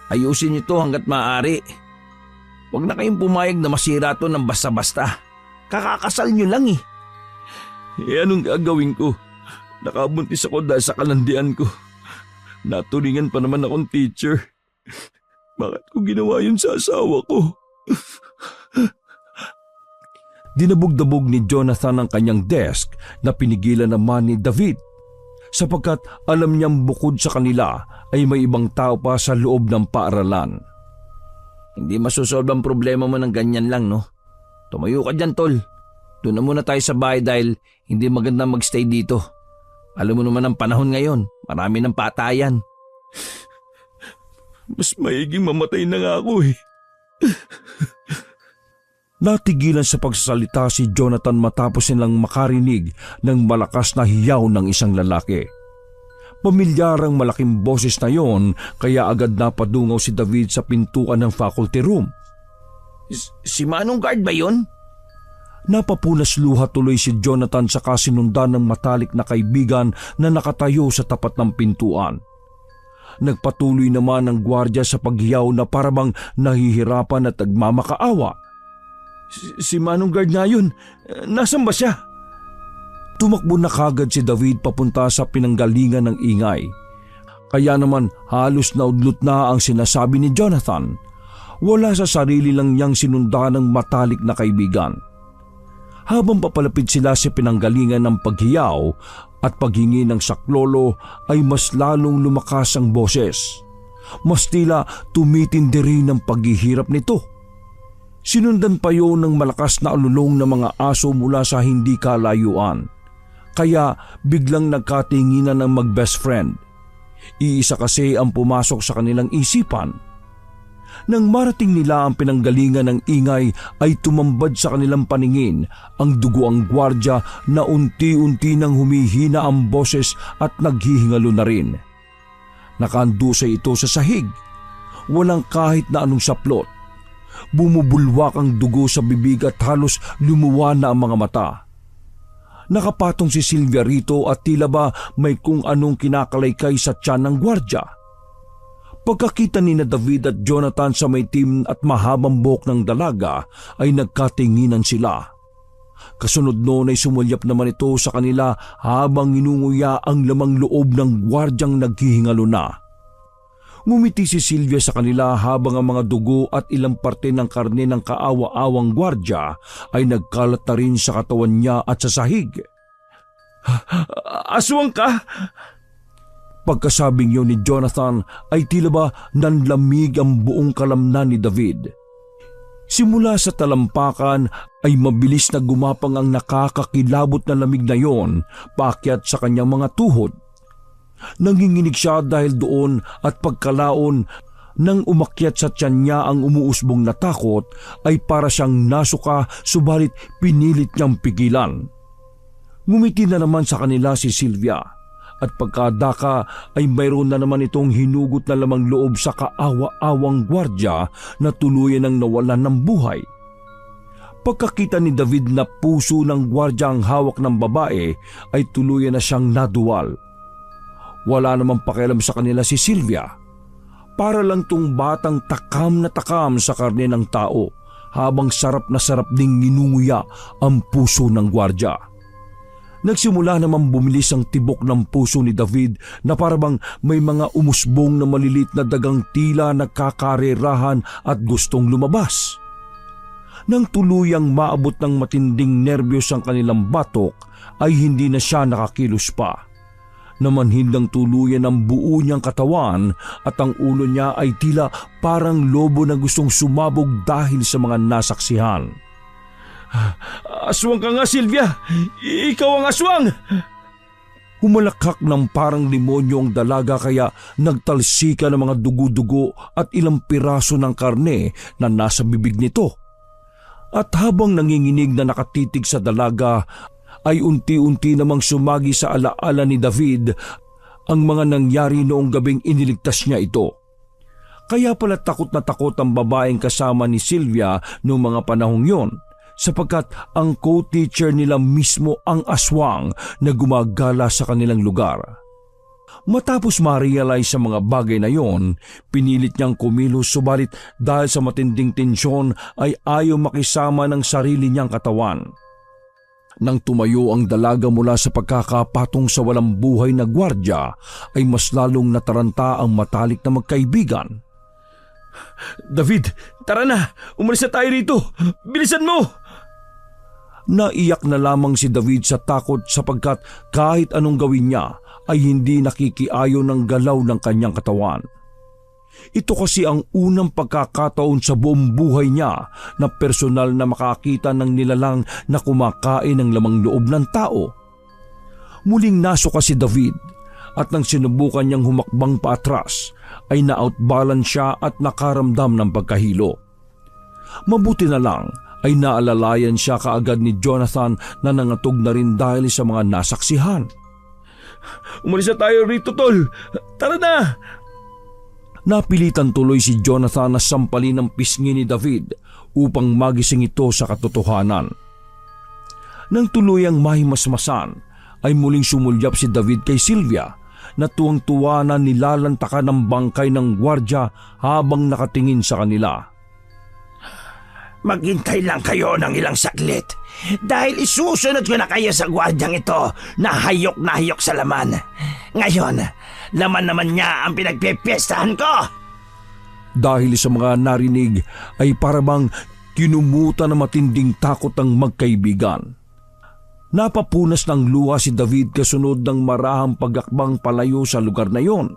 [SPEAKER 2] ayusin niyo to hanggat maaari. Huwag na kayong pumayag na masira to ng basta-basta. Kakakasal niyo lang eh. Anong gagawin ko? Nakabuntis ako dahil sa kalandian ko. Naturingan pa naman akong teacher. Bakit ko ginawa yun sa asawa ko?
[SPEAKER 1] Dinabog-dabog ni Jonathan ang kanyang desk na pinigilan naman ni David sapagkat alam niyang bukod sa kanila ay may ibang tao pa sa loob ng paaralan.
[SPEAKER 2] Hindi masusolve ang problema mo ng ganyan lang, no? Tumayo ka dyan, tol. Doon na muna tayo sa bahay dahil hindi maganda magstay dito. Alam mo naman ang panahon ngayon, marami ng patayan. Mas maiging mamatay na nga ako eh.
[SPEAKER 1] Natigilan sa pagsasalita si Jonathan matapos nilang makarinig ng malakas na hiyaw ng isang lalaki. Pamilyar ang malaking boses na yon kaya agad napadungaw si David sa pintuan ng faculty room.
[SPEAKER 2] Si Manong Guard ba yun?
[SPEAKER 1] Napapunas luha tuloy si Jonathan sa kasinundan ng matalik na kaibigan na nakatayo sa tapat ng pintuan. Nagpatuloy naman ang gwardya sa paghiyaw na parabang nahihirapan at nagmamakaawa.
[SPEAKER 2] Si Manong Guard nga yun. Nasaan ba siya?
[SPEAKER 1] Tumakbo na kagad si David papunta sa pinanggalingan ng ingay. Kaya naman halos naudlot na ang sinasabi ni Jonathan. Wala sa sarili lang niyang sinundan ng matalik na kaibigan. Habang papalapit sila sa pinanggalingan ng paghiyaw at paghingi ng saklolo ay mas lalong lumakas ang boses. Mas tila tumitindi rin ang paghihirap nito. Sinundan pa yun ng malakas na alulong ng mga aso mula sa hindi kalayuan. Kaya biglang nagkatinginan ng mag-best friend. Iisa kasi ang pumasok sa kanilang isipan. Nang marating nila ang pinanggalingan ng ingay ay tumambad sa kanilang paningin ang duguang gwardya na unti-unti nang humihina ang boses at naghihingalo na rin. Nakandusay ito sa sahig. Walang kahit na anong saplot. Bumubulwak ang dugo sa bibig at halos lumuwa na ang mga mata. Nakapatong si Sylvia rito at tila ba may kung anong kinakalaykay sa tiyan ng gwardya. Pagkakita ni na David at Jonathan sa may team at mahabang buhok ng dalaga ay nagkatinginan sila. Kasunod noon ay sumulyap naman ito sa kanila habang inunguya ang lamang loob ng gwardyang naghihingalo na. Ngumiti si Sylvia sa kanila habang ang mga dugo at ilang parte ng karne ng kaawa-awang gwardya ay nagkalat na rin sa katawan niya at sa sahig.
[SPEAKER 2] Aswang ka?
[SPEAKER 1] Pagkasabing yun ni Jonathan ay tila ba nanlamig ang buong kalamnan ni David. Simula sa talampakan ay mabilis na gumapang ang nakakakilabot na lamig na yon paakyat sa kanyang mga tuhod. Nanginginig siya dahil doon at pagkalaon nang umakyat sa tiyan niya ang umuusbong na takot ay para siyang nasuka subalit pinilit niyang pigilan. Ngumiti na naman sa kanila si Sylvia. at pagkadaka ay mayroon na naman itong hinugot na lamang loob sa kaawa-awang gwardya na tuluyan ng nawalan ng buhay. Pagkakita ni David na puso ng gwardya ang hawak ng babae ay tuluyan na siyang naduwal. Wala namang pakialam sa kanila si Sylvia. Para lang tong batang takam na takam sa karne ng tao habang sarap na sarap ding ninunguya ang puso ng gwardya. Nagsimula naman bumilis ang tibok ng puso ni David na parabang may mga umusbong na malilit na dagang tila nagkakarerahan at gustong lumabas. Nang tuluyang maabot ng matinding nerbiyos ang kanilang batok ay hindi na siya nakakilos pa. Namanhid ng tuluyan ang buo niyang katawan at ang ulo niya ay tila parang lobo na gustong sumabog dahil sa mga nasaksihan. "Aswang ka nga, Sylvia! Ikaw ang aswang!" Humalakhak ng parang demonyo ang dalaga kaya nagtalsika ng mga dugo-dugo at ilang piraso ng karne na nasa bibig nito. At habang nanginginig na nakatitig sa dalaga, ay unti-unti namang sumagi sa alaala ni David ang mga nangyari noong gabing iniligtas niya ito. Kaya pala takot na takot ang babaeng kasama ni Sylvia noong mga panahong yon, sapagkat ang co-teacher nila mismo ang aswang na gumagala sa kanilang lugar. Matapos ma-realize sa mga bagay na yon, pinilit niyang kumilos subalit dahil sa matinding tensyon ay ayaw makisama ng sarili niyang katawan. Nang tumayo ang dalaga mula sa pagkakapatong sa walang buhay na gwardya, ay mas lalong nataranta ang matalik na magkaibigan. "David, tara na! Umalis na tayo rito! Bilisan mo!" Naiyak na lamang si David sa takot sapagkat kahit anong gawin niya ay hindi nakikiayon ng galaw ng kanyang katawan. Ito kasi ang unang pagkakataon sa buong buhay niya na personal na makakita ng nilalang na kumakain ng lamang loob ng tao. Muling nasuka si David at nang sinubukan niyang humakbang paatras ay na-outbalance siya at nakaramdam ng pagkahilo. Mabuti na lang ay naalalayan siya kaagad ni Jonathan na nangatog na rin dahil sa mga nasaksihan. "Umalis na tayo rito, tol! Tara na!" Napilitan tuloy si Jonathan na sampalin ang pisngi ni David upang magising ito sa katotohanan. Nang tuluyang mahimasmasan ay muling sumulyap si David kay Sylvia na tuwang-tuwa na nilalantakan ng bangkay ng gwardya habang nakatingin sa kanila.
[SPEAKER 2] "Maghintay lang kayo ng ilang saglit dahil isusunod ko na kayo sa gwardyang ito na hayok sa laman. Ngayon, laman naman niya ang pinagpipestahan ko."
[SPEAKER 1] Dahil sa mga narinig ay parabang kinumuta na matinding takot ang magkaibigan. Napapunas ng luha si David kasunod ng marahang pagakbang palayo sa lugar na yon.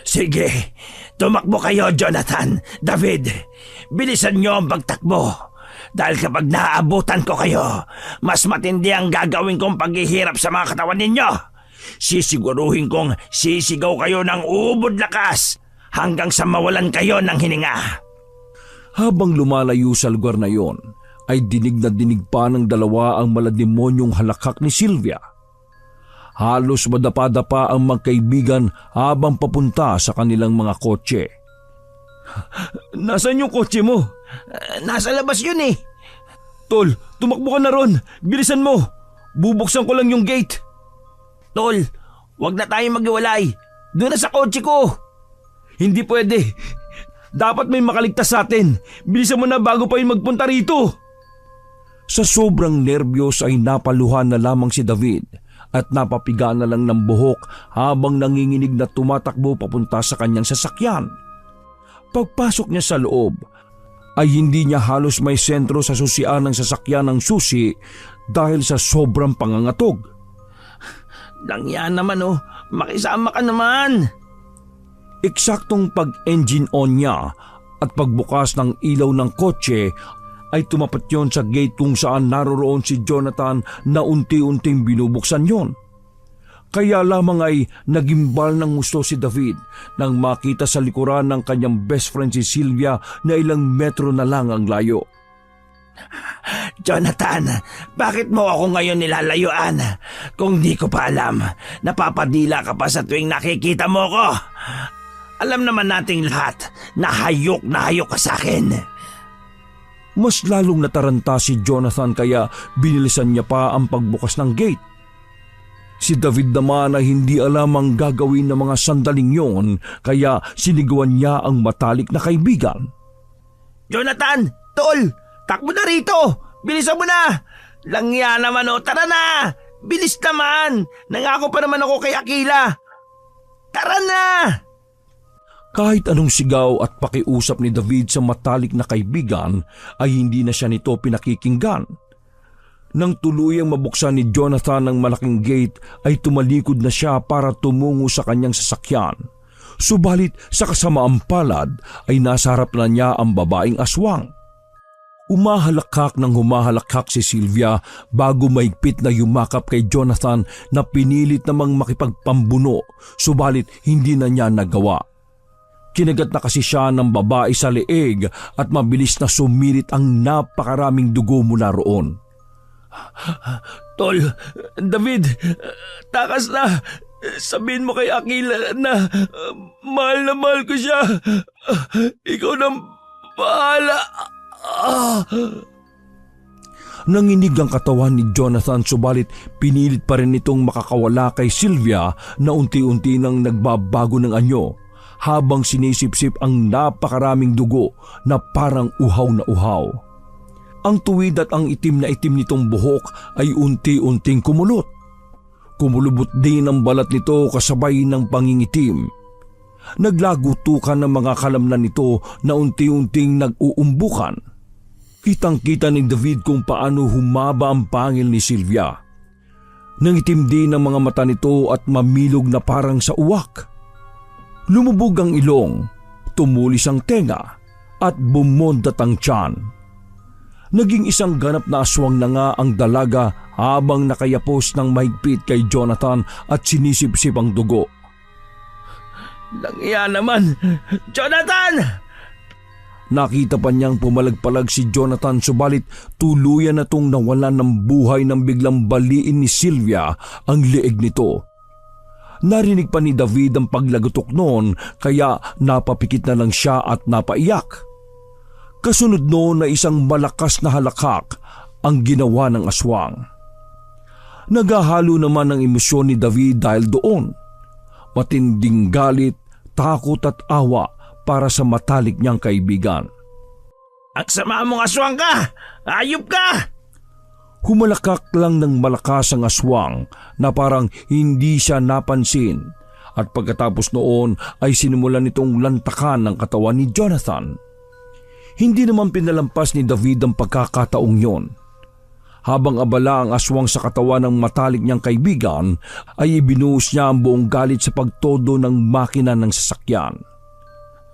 [SPEAKER 2] "Sige, tumakbo kayo, Jonathan, David. Bilisan niyo ang pagtakbo. Dahil kapag naaabutan ko kayo, mas matindi ang gagawin kong paghihirap sa mga katawan ninyo. Sisiguruhin kong sisigaw kayo ng ubod lakas hanggang sa mawalan kayo ng hininga."
[SPEAKER 1] Habang lumalayo sa lugar na yon, ay dinig na dinig pa ng dalawa ang malademonyong halakhak ni Sylvia. Halos madapa-dapa ang magkaibigan habang papunta sa kanilang mga kotse. "Nasaan yung kotse mo?"
[SPEAKER 2] Nasa labas yun eh."
[SPEAKER 1] "Tol, tumakbo ka na ron! Bilisan mo! Bubuksan ko lang yung gate!"
[SPEAKER 2] "Tol, wag na tayong maghiwalay. Doon na sa kotse ko."
[SPEAKER 1] "Hindi pwede! Dapat may makaligtas sa atin! Bilisan mo na bago pa yung magpunta rito!" Sa sobrang nerbiyos ay napaluhan na lamang si David at napapiga na lang ng buhok habang nanginginig na tumatakbo papunta sa kanyang sasakyan. Pagpasok niya sa loob ay hindi niya halos may sentro sa susian ng sasakyan ng susi dahil sa sobrang pangangatog.
[SPEAKER 2] "Langyan naman oh, makisama ka naman."
[SPEAKER 1] Eksaktong pag-engine on niya at pagbukas ng ilaw ng kotse ay tumapat yon sa gate kung saan naroroon si Jonathan na unti-unting binubuksan yon. Kaya lamang ay nagimbal ng gusto si David nang makita sa likuran ng kanyang best friend si Sylvia na ilang metro na lang ang layo.
[SPEAKER 2] Jonathan, bakit mo ako ngayon nilalayuan? Kung di ko pa alam, napapadila ka pa sa tuwing nakikita mo ko. Alam naman nating lahat na hayok ka sa akin.
[SPEAKER 1] Mas lalong nataranta si Jonathan kaya binilisan niya pa ang pagbukas ng gate. Si David naman ay hindi alam ang gagawin ng mga sandaling yon kaya sinigawan niya ang matalik na kaibigan.
[SPEAKER 2] Jonathan! Tol! Takbo na rito! Bilisan mo na! Langya naman tara na! Bilis naman! Nangako pa naman ako kay Akila! Tara na!
[SPEAKER 1] Kahit anong sigaw at pakiusap ni David sa matalik na kaibigan ay hindi na siya nito pinakikinggan. Nang tuluyang mabuksan ni Jonathan ang malaking gate ay tumalikod na siya para tumungo sa kanyang sasakyan. Subalit sa kasamaang palad ay nasa harap na niya ang babaeng aswang. Humahalakhak ng humahalakhak si Sylvia bago maigpit na yumakap kay Jonathan na pinilit namang makipagpambuno, subalit hindi na niya nagawa. Kinagat na kasi siya ng babae sa leeg at mabilis na sumirit ang napakaraming dugo mula roon.
[SPEAKER 2] Tol, David, takas na. Sabihin mo kay Akila na mahal ko siya. Ikaw nang bahala.
[SPEAKER 1] Nanginig ang katawan ni Jonathan subalit pinilit pa rin itong makakawala kay Sylvia na unti-unti nang nagbabago ng anyo habang sinisipsip ang napakaraming dugo na parang uhaw na uhaw. Ang tuwid at ang itim na itim nitong buhok ay unti-unting kumulot. Kumulubot din ang balat nito kasabay ng pangingitim. Naglagutukan ng mga kalamnan nito na unti-unting nag-uumbukan. Kitang-kita ni David kung paano humaba ang pangil ni Sylvia. Nangitim din ang mga mata nito at mamilog na parang sa uwak. Lumubog ang ilong, tumulis ang tenga at bumondat ang tiyan. Naging isang ganap na aswang na nga ang dalaga habang nakayapos ng mahigpit kay Jonathan at sinisipsip ang dugo.
[SPEAKER 2] Langya naman! Jonathan!
[SPEAKER 1] Nakita pa niyang pumalagpalag si Jonathan subalit tuluyan na tong nawalan ng buhay nang biglang baliin ni Sylvia ang leeg nito. Narinig pa ni David ang paglagutok noon kaya napapikit na lang siya at napaiyak. Kasunod noon na isang malakas na halakhak ang ginawa ng aswang. Naghahalo naman ang emosyon ni David dahil doon. Matinding galit, takot at awa para sa matalik niyang kaibigan.
[SPEAKER 2] Ang sama mong aswang ka! Ayop ka!
[SPEAKER 1] Humalakak lang ng malakas ang aswang na parang hindi siya napansin at pagkatapos noon ay sinimulan nitong lantakan ng katawan ni Jonathan. Hindi naman pinalampas ni David ang pagkakataong yon. Habang abala ang aswang sa katawan ng matalik niyang kaibigan, ay ibinuhos niya ang buong galit sa pagtodo ng makina ng sasakyan.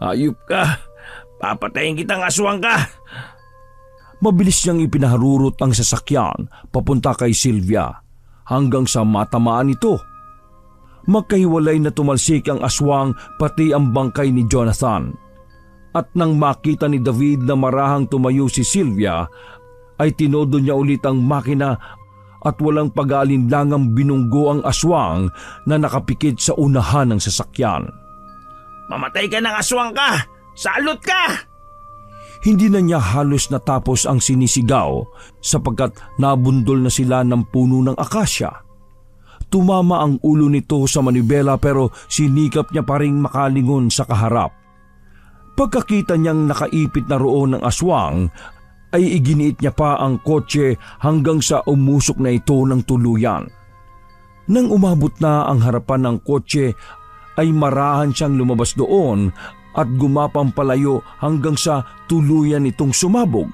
[SPEAKER 2] Ayop ka! Papatayin kitang aswang ka!
[SPEAKER 1] Mabilis niyang ipinaharurot ang sasakyan papunta kay Sylvia hanggang sa matamaan ito. Magkahiwalay na tumalsik ang aswang pati ang bangkay ni Jonathan. At nang makita ni David na marahang tumayo si Sylvia, ay tinodo niya ulit ang makina at walang pag-aalinlangang binunggo ang aswang na nakapikit sa unahan ng sasakyan.
[SPEAKER 2] Mamatay ka ng aswang ka! Salot ka!
[SPEAKER 1] Hindi na niya halos natapos ang sinisigaw sapagkat nabundol na sila ng puno ng akasya. Tumama ang ulo nito sa manibela pero sinikap niya pa ring makalingon sa kaharap. Pagkakita niyang nakaipit na roon ng aswang, ay iginiit niya pa ang kotse hanggang sa umusok na ito ng tuluyan. Nang umabot na ang harapan ng kotse, ay marahan siyang lumabas doon at gumapang palayo hanggang sa tuluyan itong sumabog.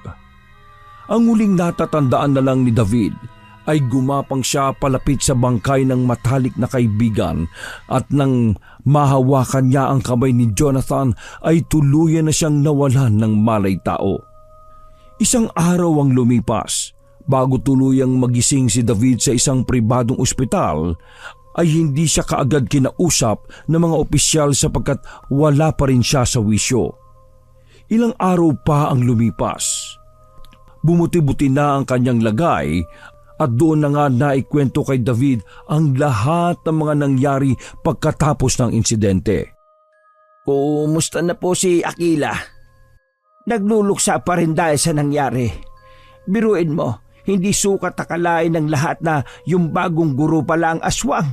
[SPEAKER 1] Ang huling natatandaan na lang ni David ay gumapang siya palapit sa bangkay ng matalik na kaibigan at nang mahawakan niya ang kamay ni Jonathan ay tuluyan na siyang nawalan ng malay tao. Isang araw ang lumipas bago tuluyang magising si David sa isang pribadong ospital ay hindi siya kaagad kinausap ng mga opisyal sapagkat wala pa rin siya sa wisyo. Ilang araw pa ang lumipas. Bumuti-buti na ang kanyang lagay at doon na nga naikwento kay David ang lahat ng mga nangyari pagkatapos ng insidente.
[SPEAKER 2] Kumusta na po si Akila? Nagluluksa pa rin dahil sa nangyari. Biruin mo, hindi sukat akalain ng lahat na yung bagong guro pala ang aswang.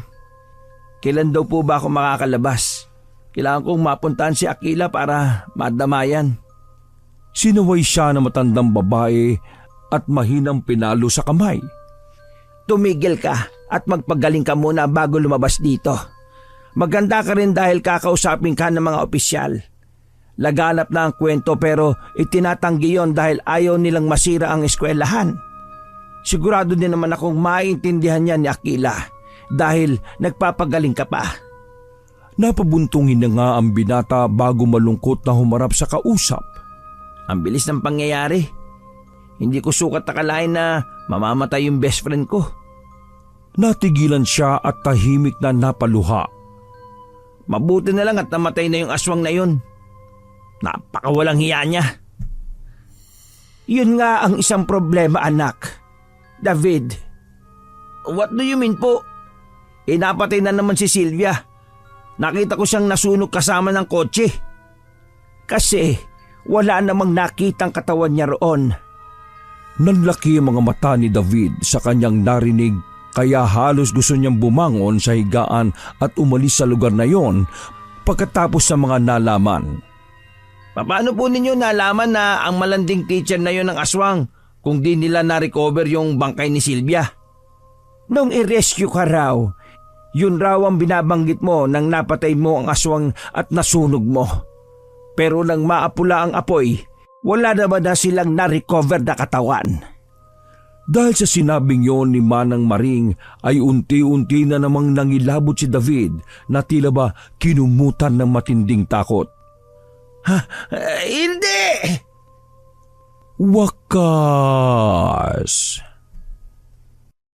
[SPEAKER 2] Kailan daw po ba ako makakalabas? Kailangan kong mapuntahan si Akila para madamayan.
[SPEAKER 1] Sinaway siya ng matandang babae at mahinang pinalo sa kamay.
[SPEAKER 2] Tumigil ka at magpagaling ka muna bago lumabas dito. Maganda ka rin dahil kakausapin ka ng mga opisyal. Laganap na ang kwento pero itinatanggi yon dahil ayaw nilang masira ang eskwelahan. Sigurado din naman akong maintindihan niya ni Akila dahil nagpapagaling ka pa.
[SPEAKER 1] Napabuntungin na nga ang binata bago malungkot na humarap sa kausap.
[SPEAKER 2] Ang bilis ng pangyayari. Hindi ko sukat akalain na mamamatay yung best friend ko.
[SPEAKER 1] Natigilan siya at tahimik na napaluha.
[SPEAKER 2] Mabuti na lang at namatay na yung aswang na yun. Napakawalang hiya niya. Yun nga ang isang problema, anak. David. What do you mean po? Napatay na naman si Sylvia. Nakita ko siyang nasunog kasama ng kotse. Kasi wala namang nakitang katawan niya roon.
[SPEAKER 1] Nanlaki ang mga mata ni David sa kanyang narinig kaya halos gusto niyang bumangon sa higaan at umalis sa lugar na yon pagkatapos ng mga nalaman.
[SPEAKER 2] Paano po ninyo nalaman na ang malanding teacher na yon ng aswang kung di nila na-recover yung bangkay ni Sylvia? Nung i-rescue ka raw, yun raw ang binabanggit mo nang napatay mo ang aswang at nasunog mo. Pero nang maapula ang apoy, wala naman na silang na-recover na katawan.
[SPEAKER 1] Dahil sa sinabing yon ni Manang Maring ay unti-unti na namang nangilabot si David na tila ba kinumutan ng matinding takot.
[SPEAKER 2] Hindi!
[SPEAKER 1] Wakas!